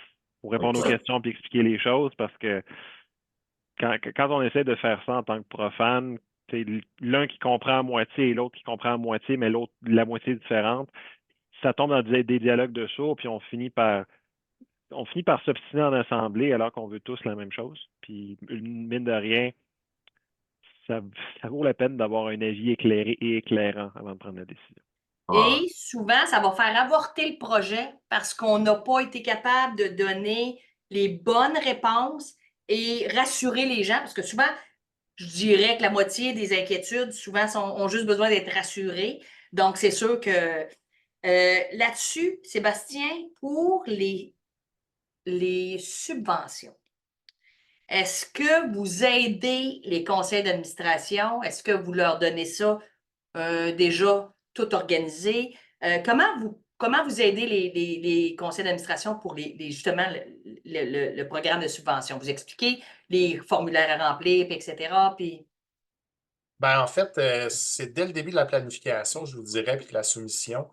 pour répondre aux questions et expliquer les choses, parce que quand on essaie de faire ça en tant que profane, c'est l'un qui comprend à moitié et l'autre qui comprend à moitié, mais l'autre la moitié différente, ça tombe dans des dialogues de sourds, puis on finit par s'obstiner en assemblée alors qu'on veut tous la même chose. Puis, mine de rien, ça, ça vaut la peine d'avoir un avis éclairé et éclairant avant de prendre la décision. Et souvent, ça va faire avorter le projet parce qu'on n'a pas été capable de donner les bonnes réponses et rassurer les gens. Parce que souvent, je dirais que la moitié des inquiétudes, souvent, ont juste besoin d'être rassurées. Donc, c'est sûr que là-dessus, Sébastien, pour les subventions, est-ce que vous aidez les conseils d'administration? Est-ce que vous leur donnez ça déjà tout organisé? Comment vous aidez les conseils d'administration pour justement le programme de subvention? Vous expliquez les formulaires à remplir, puis etc. Puis... Ben, en fait, c'est dès le début de la planification, je vous dirais, puis de la soumission,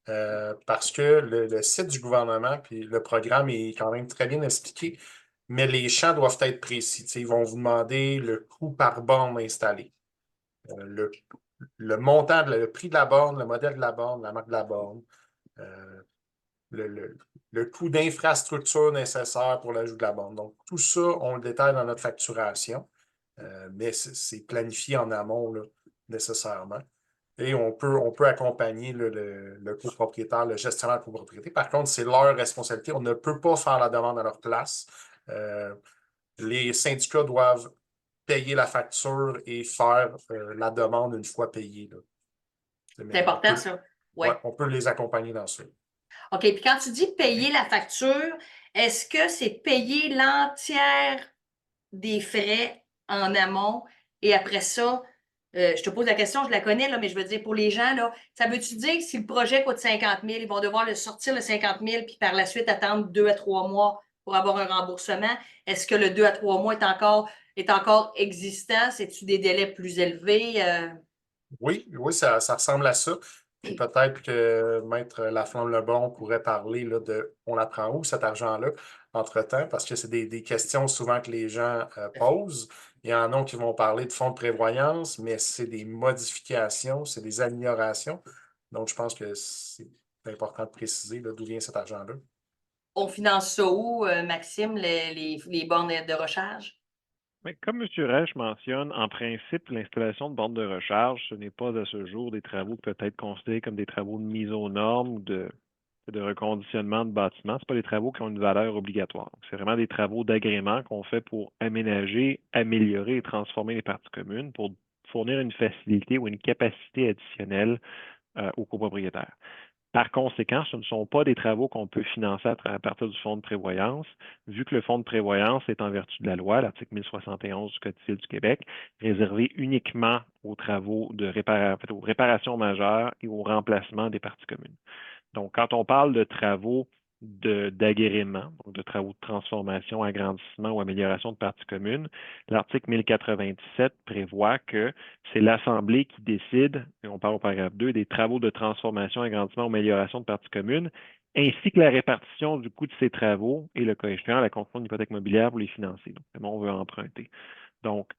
parce que le site du gouvernement, puis le programme est quand même très bien expliqué, mais les champs doivent être précis. Tu sais, ils vont vous demander le coût par borne installée, le montant, le prix de la borne, le modèle de la borne, la marque de la borne, euh, le coût d'infrastructure nécessaire pour l'ajout de la borne. Donc, tout ça, on le détaille dans notre facturation, mais c'est planifié en amont là, nécessairement. Et on peut accompagner le copropriétaire, le gestionnaire de copropriété. Par contre, c'est leur responsabilité. On ne peut pas faire la demande à leur place. Les syndicats doivent payer la facture et faire la demande une fois payée. C'est important, ça. Ouais, on peut les accompagner dans ça. OK. Puis quand tu dis payer la facture, est-ce que c'est payer l'entière des frais en amont et après ça, je te pose la question, je la connais, là, mais je veux dire, pour les gens, là, ça veut-tu dire que si le projet coûte 50 000, ils vont devoir sortir le 50 000 puis par la suite attendre 2 à 3 mois pour avoir un remboursement? Est-ce que le 2 à 3 mois est encore existant? C'est-tu des délais plus élevés? Oui, ça ressemble à ça. Puis peut-être que Maître Laflamme-Lebon pourrait parler là, de on la prend où cet argent-là entre-temps, parce que c'est des questions souvent que les gens posent. Il y en a qui vont parler de fonds de prévoyance, mais c'est des modifications, c'est des améliorations. Donc, je pense que c'est important de préciser d'où vient cet argent-là. On finance ça où, Maxime, les bornes de recharge? Mais comme M. Reich mentionne, en principe, l'installation de bornes de recharge, ce n'est pas à ce jour des travaux qui peuvent être considérés comme des travaux de mise aux normes ou de reconditionnement de bâtiments. Ce pas des travaux qui ont une valeur obligatoire. C'est vraiment des travaux d'agrément qu'on fait pour aménager, améliorer et transformer les parties communes pour fournir une facilité ou une capacité additionnelle aux copropriétaires. Par conséquent, ce ne sont pas des travaux qu'on peut financer à partir du fonds de prévoyance, vu que le fonds de prévoyance est en vertu de la loi, l'article 1071 du Code civil du Québec, réservé uniquement aux travaux de aux réparations majeures et au remplacement des parties communes. Donc, quand on parle de travaux d'agrément, donc de travaux de transformation, agrandissement ou amélioration de parties communes, l'article 1097 prévoit que c'est l'Assemblée qui décide, et on parle au paragraphe 2, des travaux de transformation, agrandissement ou amélioration de parties communes, ainsi que la répartition du coût de ces travaux et le cas échéant, la construction d'une hypothèque immobilière pour les financer. Donc, comment on veut emprunter. Donc,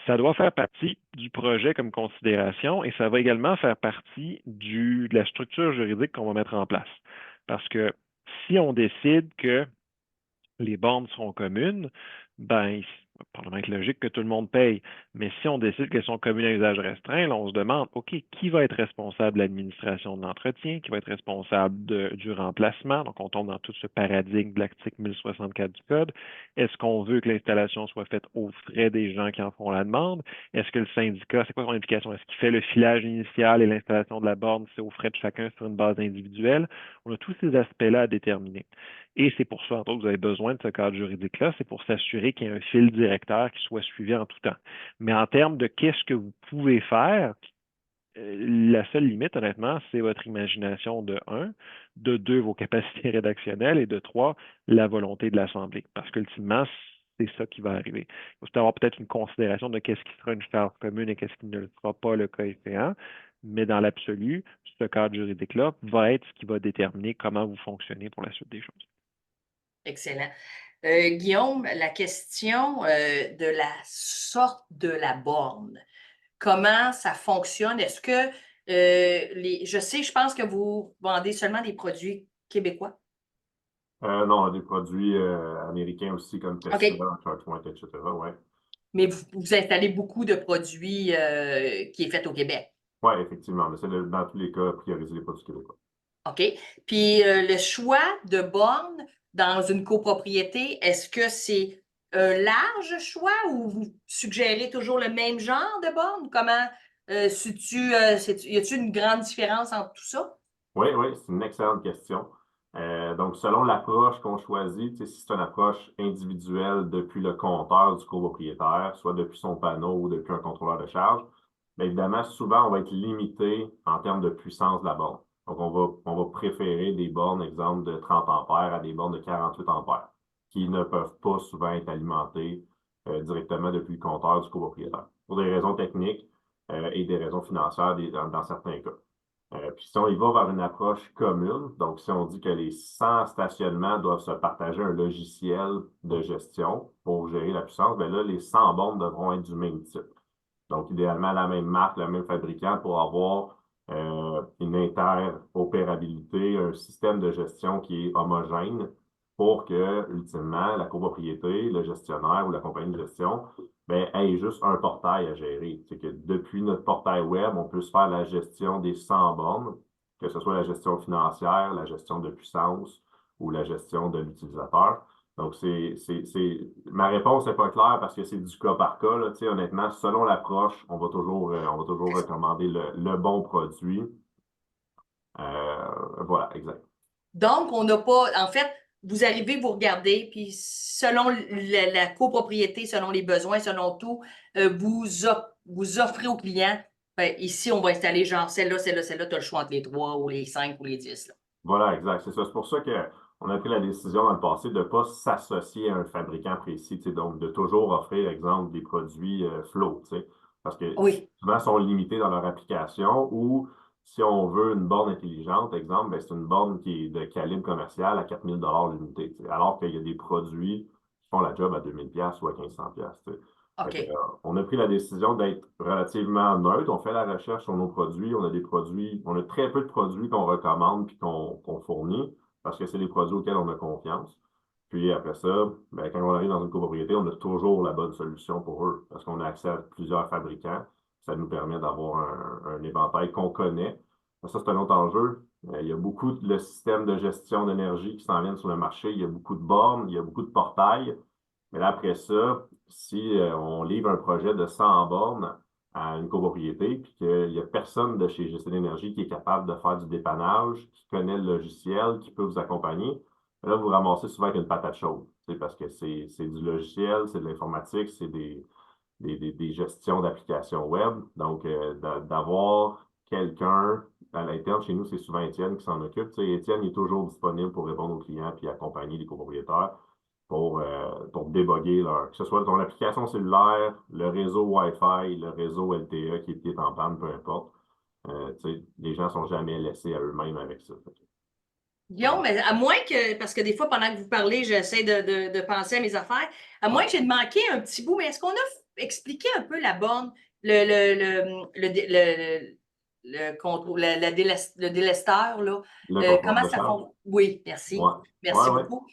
ça doit faire partie du projet comme considération et ça va également faire partie de la structure juridique qu'on va mettre en place. Parce que si on décide que les bornes seront communes, ben, probablement être logique que tout le monde paye. Mais si on décide qu'elles sont communes à usage restreint, là, on se demande, OK, qui va être responsable de l'administration de l'entretien, qui va être responsable du remplacement? Donc, on tombe dans tout ce paradigme de l'article 1064 du Code. Est-ce qu'on veut que l'installation soit faite aux frais des gens qui en font la demande? Est-ce que le syndicat, c'est quoi son implication? Est-ce qu'il fait le filage initial et l'installation de la borne, c'est aux frais de chacun sur une base individuelle? On a tous ces aspects-là à déterminer. Et c'est pour ça, entre autres, que vous avez besoin de ce cadre juridique-là, c'est pour s'assurer qu'il y ait un fil directeur qui soit suivi en tout temps. Mais en termes de qu'est-ce que vous pouvez faire, la seule limite, honnêtement, c'est votre imagination de 1, de 2, vos capacités rédactionnelles et de 3, la volonté de l'Assemblée. Parce qu'ultimement, c'est ça qui va arriver. Il faut avoir peut-être une considération de qu'est-ce qui sera une charge commune et qu'est-ce qui ne le sera pas le cas échéant. Mais dans l'absolu, ce cadre juridique-là va être ce qui va déterminer comment vous fonctionnez pour la suite des choses. Excellent. Guillaume, la question de la sorte de la borne, comment ça fonctionne? Est-ce que je pense que vous vendez seulement des produits québécois? Non, des produits américains aussi comme Tesla, OK. ChargePoint, etc. Ouais. Mais vous installez beaucoup de produits qui est fait au Québec. Oui, effectivement. Mais c'est dans tous les cas, prioriser les produits québécois. OK. Puis le choix de bornes dans une copropriété, est-ce que c'est un large choix ou vous suggérez toujours le même genre de borne? Comment y a-t-il une grande différence entre tout ça? Oui, oui, c'est une excellente question. Donc, selon l'approche qu'on choisit, si c'est une approche individuelle depuis le compteur du copropriétaire, soit depuis son panneau ou depuis un contrôleur de charge, bien évidemment, souvent, on va être limité en termes de puissance de la borne. Donc, on va préférer des bornes, exemple, de 30 ampères à des bornes de 48 ampères, qui ne peuvent pas souvent être alimentées directement depuis le compteur du copropriétaire, pour des raisons techniques et des raisons financières dans certains cas. Puis si on y va vers une approche commune, donc si on dit que les 100 stationnements doivent se partager un logiciel de gestion pour gérer la puissance, bien là, les 100 bornes devront être du même type. Donc, idéalement, la même marque, le même fabricant pour avoir une interopérabilité, un système de gestion qui est homogène pour que, ultimement, la copropriété, le gestionnaire ou la compagnie de gestion ait juste un portail à gérer. C'est que depuis notre portail web, on peut se faire la gestion des 100 bornes, que ce soit la gestion financière, la gestion de puissance ou la gestion de l'utilisateur. Donc, ma réponse n'est pas claire parce que c'est du cas par cas. Là. Honnêtement, selon l'approche, on va toujours recommander le bon produit. Voilà, exact. Donc, on n'a pas, en fait, vous arrivez, vous regardez, puis selon la copropriété, selon les besoins, selon tout, vous offrez au client, ben, ici, on va installer genre celle-là, celle-là, celle-là, tu as le choix entre les 3 ou les 5 ou les 10. Là. Voilà, exact. C'est ça. C'est pour ça qu'on a pris la décision dans le passé de ne pas s'associer à un fabricant précis, donc de toujours offrir, exemple, des produits flow, parce que Oui. souvent, ils sont limités dans leur application ou si on veut une borne intelligente, exemple, ben, c'est une borne qui est de calibre commercial à 4 000 l'unité, alors qu'il y a des produits qui font la job à 2 000 ou à 1 500 OK. on a pris la décision d'être relativement neutre. On fait la recherche sur nos produits. On a très peu de produits qu'on recommande puis qu'on fournit parce que c'est des produits auxquels on a confiance. Puis après ça, ben, quand on arrive dans une copropriété, on a toujours la bonne solution pour eux parce qu'on a accès à plusieurs fabricants. Ça nous permet d'avoir un éventail qu'on connaît. Ça, c'est un autre enjeu. Il y a beaucoup de systèmes de gestion d'énergie qui s'en viennent sur le marché. Il y a beaucoup de bornes, il y a beaucoup de portails. Mais là, après ça, si on livre un projet de 100 bornes à une copropriété, puis qu'il n'y a personne de chez GC d'énergie qui est capable de faire du dépannage, qui connaît le logiciel, qui peut vous accompagner, là, vous ramassez souvent avec une patate chaude, parce que c'est du logiciel, c'est de l'informatique, c'est des gestions d'applications web. Donc, d'avoir quelqu'un à l'interne, chez nous, c'est souvent Étienne qui s'en occupe. Tu sais, Étienne est toujours disponible pour répondre aux clients puis accompagner les copropriétaires pour déboguer que ce soit dans l'application cellulaire, le réseau Wi-Fi, le réseau LTE qui est en panne, peu importe. Tu sais, les gens ne sont jamais laissés à eux-mêmes avec ça. Guillaume, mais à moins que, parce que des fois, pendant que vous parlez, j'essaie de penser à mes affaires, à moins que j'ai manqué un petit bout, mais est-ce qu'on a expliqué un peu la borne, le contrôle, le délesteur, là, Le contrôle comment de ça charge. fonctionne? Oui, merci. Ouais. Merci Ouais. beaucoup.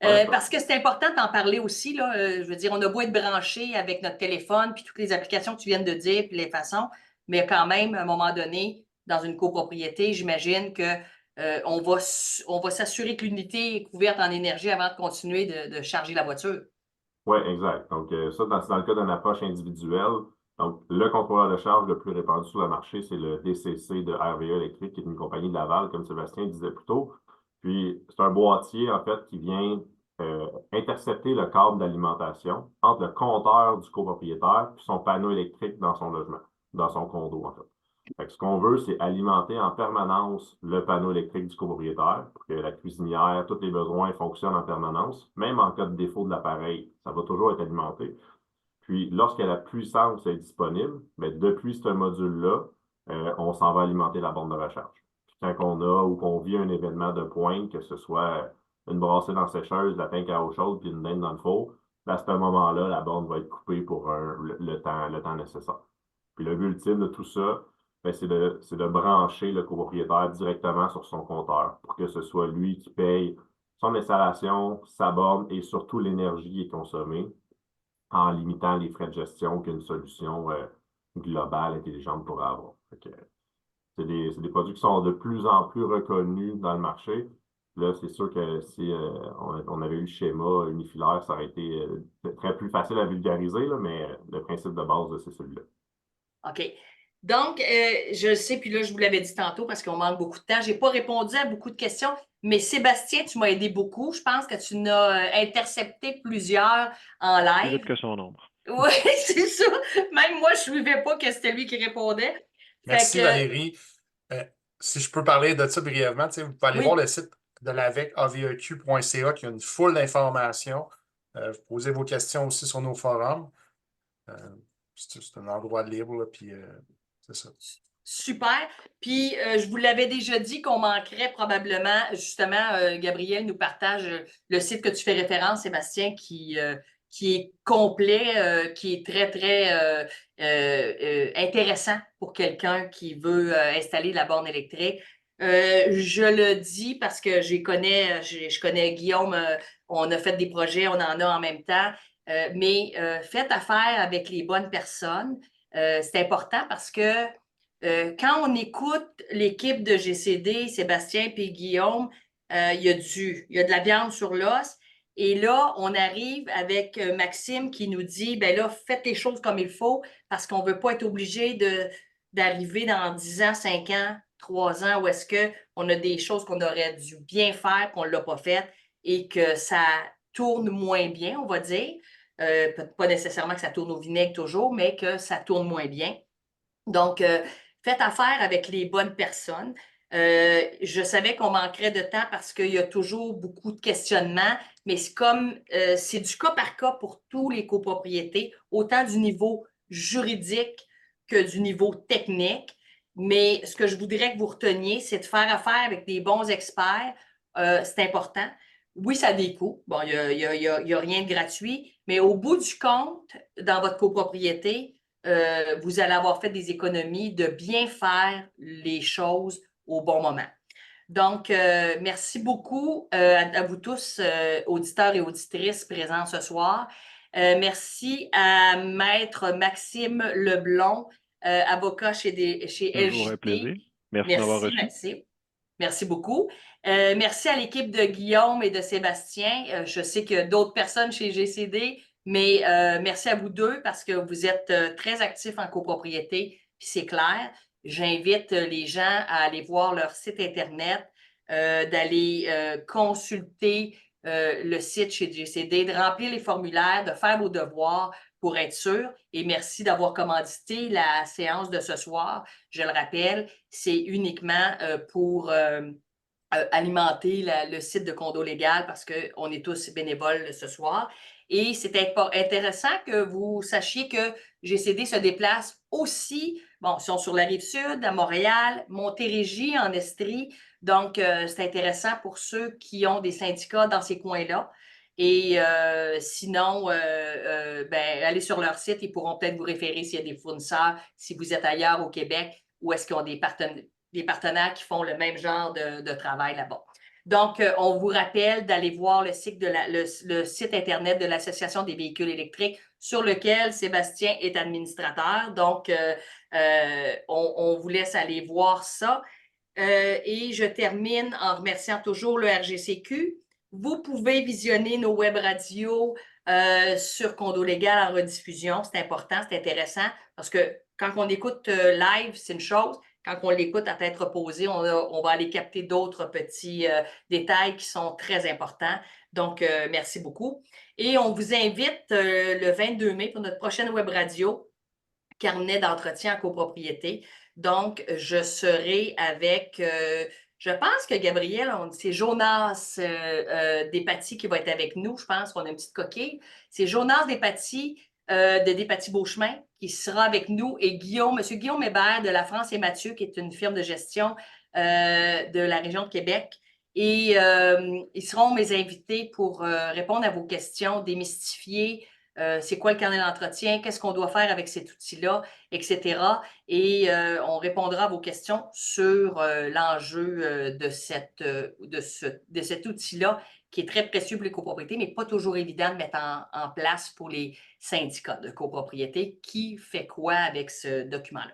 Ouais, Parce que c'est important d'en parler aussi, là. Je veux dire, on a beau être branché avec notre téléphone, puis toutes les applications que tu viens de dire, puis les façons, mais quand même, à un moment donné, dans une copropriété, j'imagine que on va s'assurer que l'unité est couverte en énergie avant de continuer de charger la voiture. Oui, exact. Donc, ça, c'est dans le cas d'une approche individuelle. Donc, le contrôleur de charge le plus répandu sur le marché, c'est le DCC de RVE électrique, qui est une compagnie de Laval, comme Sébastien disait plus tôt. Puis, c'est un boîtier, en fait, qui vient intercepter le câble d'alimentation entre le compteur du copropriétaire et son panneau électrique dans son logement, dans son condo, en fait. Fait que ce qu'on veut, c'est alimenter en permanence le panneau électrique du copropriétaire pour que la cuisinière, tous les besoins fonctionnent en permanence. Même en cas de défaut de l'appareil, ça va toujours être alimenté. Puis, lorsque la puissance est disponible, mais depuis ce module-là, on s'en va alimenter la borne de recharge. Puis quand on a ou qu'on vit un événement de pointe, que ce soit une brassée dans la sécheuse, la pinque à eau chaude, puis une dinde dans le four, à ce moment-là, la borne va être coupée pour le temps nécessaire. Puis le but ultime de tout ça, ben, c'est de brancher le copropriétaire directement sur son compteur pour que ce soit lui qui paye son installation, sa borne et surtout l'énergie qui est consommée en limitant les frais de gestion qu'une solution globale, intelligente pourrait avoir. C'est des produits qui sont de plus en plus reconnus dans le marché. Là, c'est sûr que si on avait eu le schéma unifilaire, ça aurait été très plus facile à vulgariser, là, mais le principe de base, c'est celui-là. OK. Donc, je sais, puis là, je vous l'avais dit tantôt parce qu'on manque beaucoup de temps. Je n'ai pas répondu à beaucoup de questions, mais Sébastien, tu m'as aidé beaucoup. Je pense que tu n'as intercepté plusieurs en Plus live. vite que son ombre. Oui, c'est ça. Même moi, je ne suivais pas que c'était lui qui répondait. Fait Merci que, Valérie. Euh, si je peux parler de ça brièvement, vous pouvez aller oui. voir le site de l'AVEC, aveq.ca, qui a une foule d'informations. Vous posez vos questions aussi sur nos forums. C'est un endroit libre, là, puis c'est ça. Super. Puis, je vous l'avais déjà dit qu'on manquerait probablement, justement, Gabriel nous partage le site que tu fais référence, Sébastien, qui est complet, qui est très, très intéressant pour quelqu'un qui veut installer la borne électrique. Je le dis parce que je connais Guillaume, on a fait des projets, on en a en même temps, mais faites affaire avec les bonnes personnes. C'est important parce que quand on écoute l'équipe de GCD, Sébastien et Guillaume, il y a de la viande sur l'os. Et là, on arrive avec Maxime qui nous dit, ben là, faites les choses comme il faut parce qu'on ne veut pas être obligé d'arriver dans 10 ans, 5 ans, 3 ans où est-ce qu'on a des choses qu'on aurait dû bien faire, qu'on ne l'a pas fait et que ça tourne moins bien, on va dire. Pas nécessairement que ça tourne au vinaigre toujours, mais que ça tourne moins bien. Donc, faites affaire avec les bonnes personnes. Je savais qu'on manquerait de temps parce qu'il y a toujours beaucoup de questionnements, mais c'est du cas par cas pour tous les copropriétés, autant du niveau juridique que du niveau technique. Mais ce que je voudrais que vous reteniez, c'est de faire affaire avec des bons experts. C'est important. Oui, ça a des coûts. Bon, il y a rien de gratuit, mais au bout du compte, dans votre copropriété, vous allez avoir fait des économies de bien faire les choses au bon moment. Donc, merci beaucoup à vous tous, auditeurs et auditrices présents ce soir. Merci à Maître Maxime Leblond, avocat chez Toujours un LJT. plaisir. Merci de m'avoir reçu. Merci. Merci beaucoup. Merci à l'équipe de Guillaume et de Sébastien. Je sais qu'il y a d'autres personnes chez GCD, mais merci à vous deux parce que vous êtes très actifs en copropriété, puis c'est clair. J'invite les gens à aller voir leur site Internet, d'aller consulter le site chez GCD, de remplir les formulaires, de faire vos devoirs pour être sûr. Et merci d'avoir commandité la séance de ce soir. Je le rappelle, c'est uniquement pour alimenter le site de Condo Légal parce qu'on est tous bénévoles ce soir. Et c'est intéressant que vous sachiez que GCD se déplace aussi, bon, ils sont sur la Rive-Sud, à Montréal, Montérégie, en Estrie. Donc, c'est intéressant pour ceux qui ont des syndicats dans ces coins-là. Et sinon, ben, allez sur leur site, ils pourront peut-être vous référer s'il y a des fournisseurs, si vous êtes ailleurs au Québec, ou est-ce qu'ils ont des partenaires qui font le même genre de travail là-bas. Donc, on vous rappelle d'aller voir le site Internet de l'Association des véhicules électriques sur lequel Sébastien est administrateur. Donc, on vous laisse aller voir ça. Et je termine en remerciant toujours le RGCQ. Vous pouvez visionner nos web radios sur Condo Légal en rediffusion. C'est important, c'est intéressant parce que quand on écoute live, c'est une chose. Quand on l'écoute à tête reposée, on va aller capter d'autres petits détails qui sont très importants. Donc, merci beaucoup. Et on vous invite le 22 mai pour notre prochaine web radio, carnet d'entretien en copropriété. Donc, je serai avec, je pense que Gabriel, c'est Jonas Despatie qui va être avec nous. Je pense qu'on a une petite coquille. C'est Jonas Despatie de Despatie-Beauchemin qui sera avec nous et M. Guillaume Hébert de La France et Mathieu, qui est une firme de gestion de la région de Québec. Et ils seront mes invités pour répondre à vos questions, démystifier c'est quoi le carnet d'entretien, qu'est-ce qu'on doit faire avec cet outil-là, etc. Et on répondra à vos questions sur l'enjeu de cet outil-là qui est très précieux pour les copropriétés, mais pas toujours évident de mettre en place pour les syndicats de copropriété. Qui fait quoi avec ce document-là?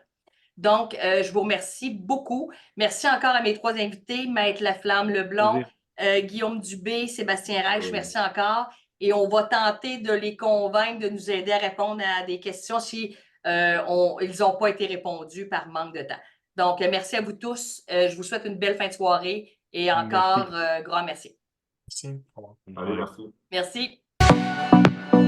Donc, je vous remercie beaucoup. Merci encore à mes trois invités, Maître Laflamme Leblond, Guillaume Dubé, Sébastien Reich, merci encore. Et on va tenter de les convaincre de nous aider à répondre à des questions si ils n'ont pas été répondus par manque de temps. Donc, merci à vous tous. Je vous souhaite une belle fin de soirée et encore grand merci. Merci. Au revoir. Allez, merci. Merci.